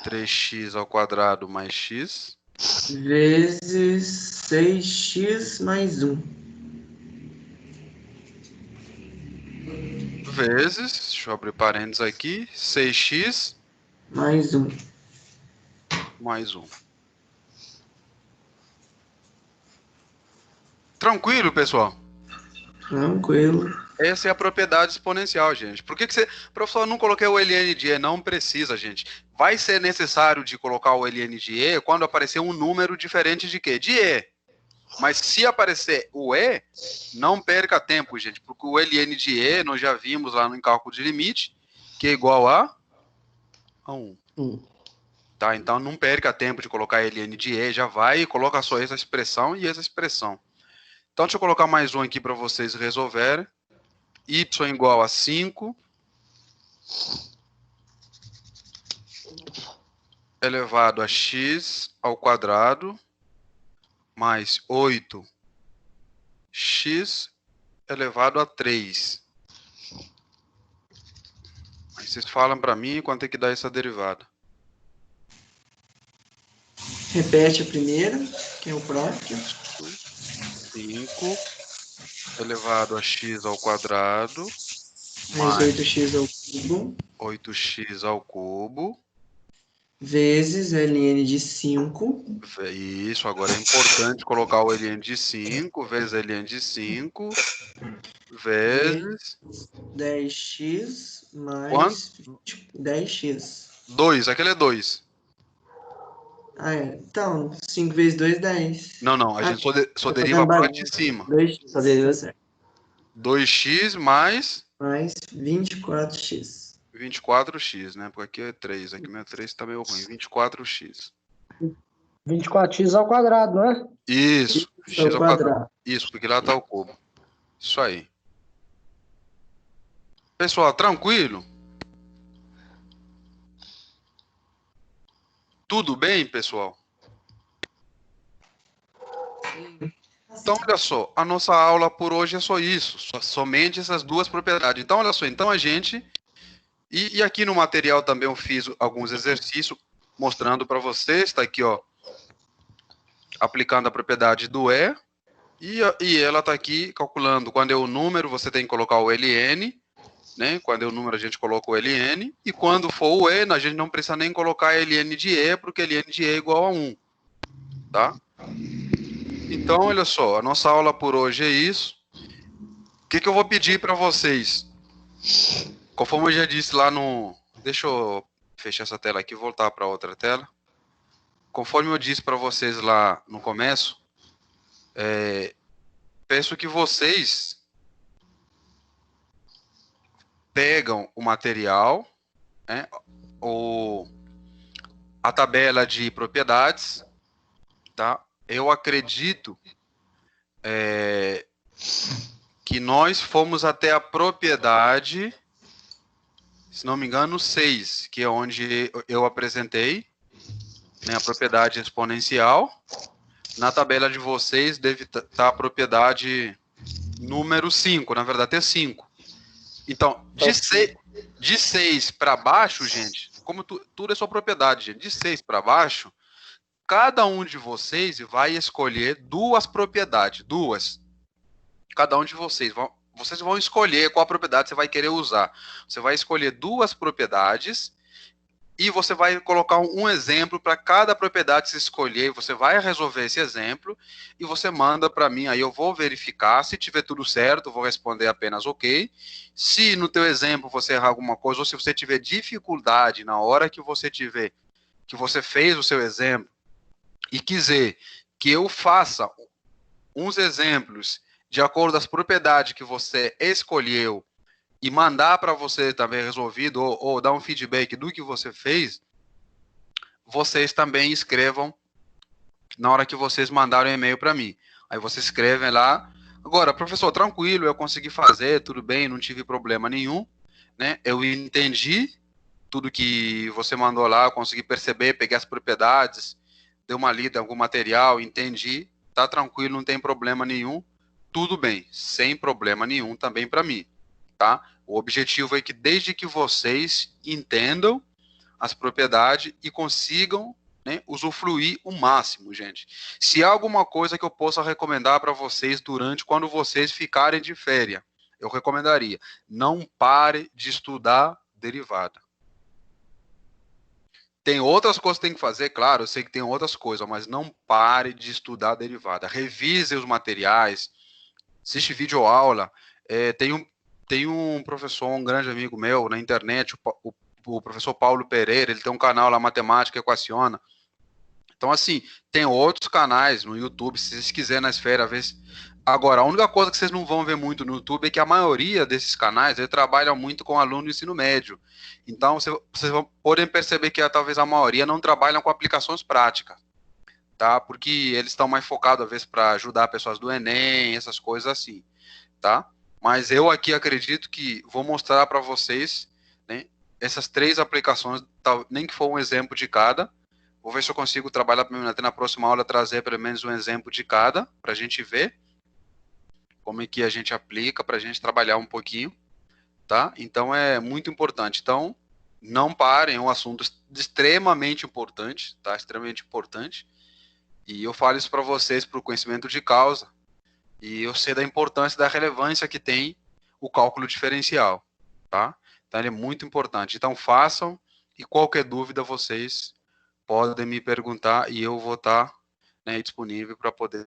3x ao quadrado mais x. Vezes 6x mais 1. Vezes, deixa eu abrir parênteses aqui, 6x Mais 1. mais 1. Tranquilo, pessoal? Tranquilo. Essa é a propriedade exponencial, gente. Por que você... Professor, eu não coloquei o ln de e? Não precisa, gente. Vai ser necessário de colocar o ln de e quando aparecer um número diferente de quê? De e. Mas se aparecer o e, não perca tempo, gente. Porque o ln de e, nós já vimos lá no cálculo de limite, que é igual a 1. Tá? Então, não perca tempo de colocar ln de e. Já vai e coloca só essa expressão e essa expressão. Então, deixa eu colocar mais um aqui para vocês resolverem. Y igual a 5 elevado a x ao quadrado mais 8x elevado a 3. Aí vocês falam para mim quanto é que dá essa derivada. Repete a primeira, que é o próprio. 5 elevado a x ao quadrado Mais mais 8x ao cubo. 8x ao cubo. Vezes ln de 5. Isso, agora é importante colocar o ln de 5, vezes ln de 5, vezes... 10x mais Quanto? 10x. 2, aquele é 2. Ah, é. Então, 5 vezes 2, 10. Não, a gente só tô deriva a fazendo parte de cima. 2x, Só deriva- tá certo. 2x mais Mais 24x. 24x, né? Porque aqui é 3, aqui meu 3 tá meio ruim. 24x. 24x ao quadrado, não é? Isso, Ao x ao quadrado. quadrado. Isso, porque lá tá o cubo. Isso aí. Pessoal, tranquilo? Tudo bem, pessoal? Então, olha só, a nossa aula por hoje é só isso, somente essas duas propriedades. Então, olha só, então a gente... E aqui no material também eu fiz alguns exercícios mostrando para vocês, está aqui, ó, aplicando a propriedade do e ela está aqui calculando quando é o número, você tem que colocar o ln, né? Quando é o número, a gente coloca o ln, e quando for o e, a gente não precisa nem colocar ln de e, porque ln de e é igual a 1, tá? Então, olha só, a nossa aula por hoje é isso. O que eu vou pedir para vocês? Conforme eu já disse lá no... Deixa eu fechar essa tela aqui e voltar para outra tela. Conforme eu disse para vocês lá no começo, peço que vocês pegam o material, né, a tabela de propriedades, tá? Eu acredito que nós fomos até a propriedade, se não me engano, 6, que é onde eu apresentei, né, a propriedade exponencial. Na tabela de vocês deve estar a propriedade número 5, na verdade é 5. Então, De 6 para baixo, gente, como tudo é sua propriedade, gente, de 6 para baixo, cada um de vocês vai escolher duas propriedades, duas. Cada um de vocês vão escolher qual propriedade você vai querer usar. Você vai escolher duas propriedades e você vai colocar um exemplo para cada propriedade que você escolher. Você vai resolver esse exemplo e você manda para mim. Aí eu vou verificar. Se tiver tudo certo, eu vou responder apenas ok. Se no teu exemplo você errar alguma coisa ou se você tiver dificuldade na hora que você fez o seu exemplo e quiser que eu faça uns exemplos de acordo com as propriedades que você escolheu e mandar para você também resolvido ou dar um feedback do que você fez, vocês também escrevam na hora que vocês mandaram um e-mail para mim. Aí vocês escrevem lá. Agora, professor, tranquilo, eu consegui fazer, tudo bem, não tive problema nenhum, né? Eu entendi tudo que você mandou lá, eu consegui perceber, peguei as propriedades, dei uma lida em algum material, entendi, tá tranquilo, não tem problema nenhum, tudo bem, sem problema nenhum também para mim, tá? O objetivo é que desde que vocês entendam as propriedades e consigam, né, usufruir o máximo, gente. Se há alguma coisa que eu possa recomendar para vocês quando vocês ficarem de férias, eu recomendaria, não pare de estudar derivada. Tem outras coisas que tem que fazer, claro, eu sei que tem outras coisas, mas não pare de estudar derivada. Revise os materiais, assiste videoaula. Tem um professor, um grande amigo meu na internet, o professor Paulo Pereira, ele tem um canal lá, Matemática Equaciona. Então, assim, tem outros canais no YouTube, se vocês quiserem nas férias, ver. Agora, a única coisa que vocês não vão ver muito no YouTube é que a maioria desses canais, ele trabalha muito com aluno do ensino médio. Então, vocês podem perceber que talvez a maioria não trabalham com aplicações práticas, tá? Porque eles estão mais focados, às vezes, para ajudar pessoas do Enem, essas coisas assim, tá? Mas eu aqui acredito que vou mostrar para vocês, né, essas 3 aplicações, nem que for um exemplo de cada. Vou ver se eu consigo trabalhar até na próxima aula, trazer pelo menos um exemplo de cada, para a gente ver como é que a gente aplica, para a gente trabalhar um pouquinho, tá? Então, é muito importante. Então, não parem, é um assunto extremamente importante, tá? Extremamente importante. E eu falo isso para vocês, para o conhecimento de causa, e eu sei da importância, da relevância que tem o cálculo diferencial, tá? Então, ele é muito importante. Então, façam, e qualquer dúvida vocês podem me perguntar, e eu vou estar, né, disponível para poder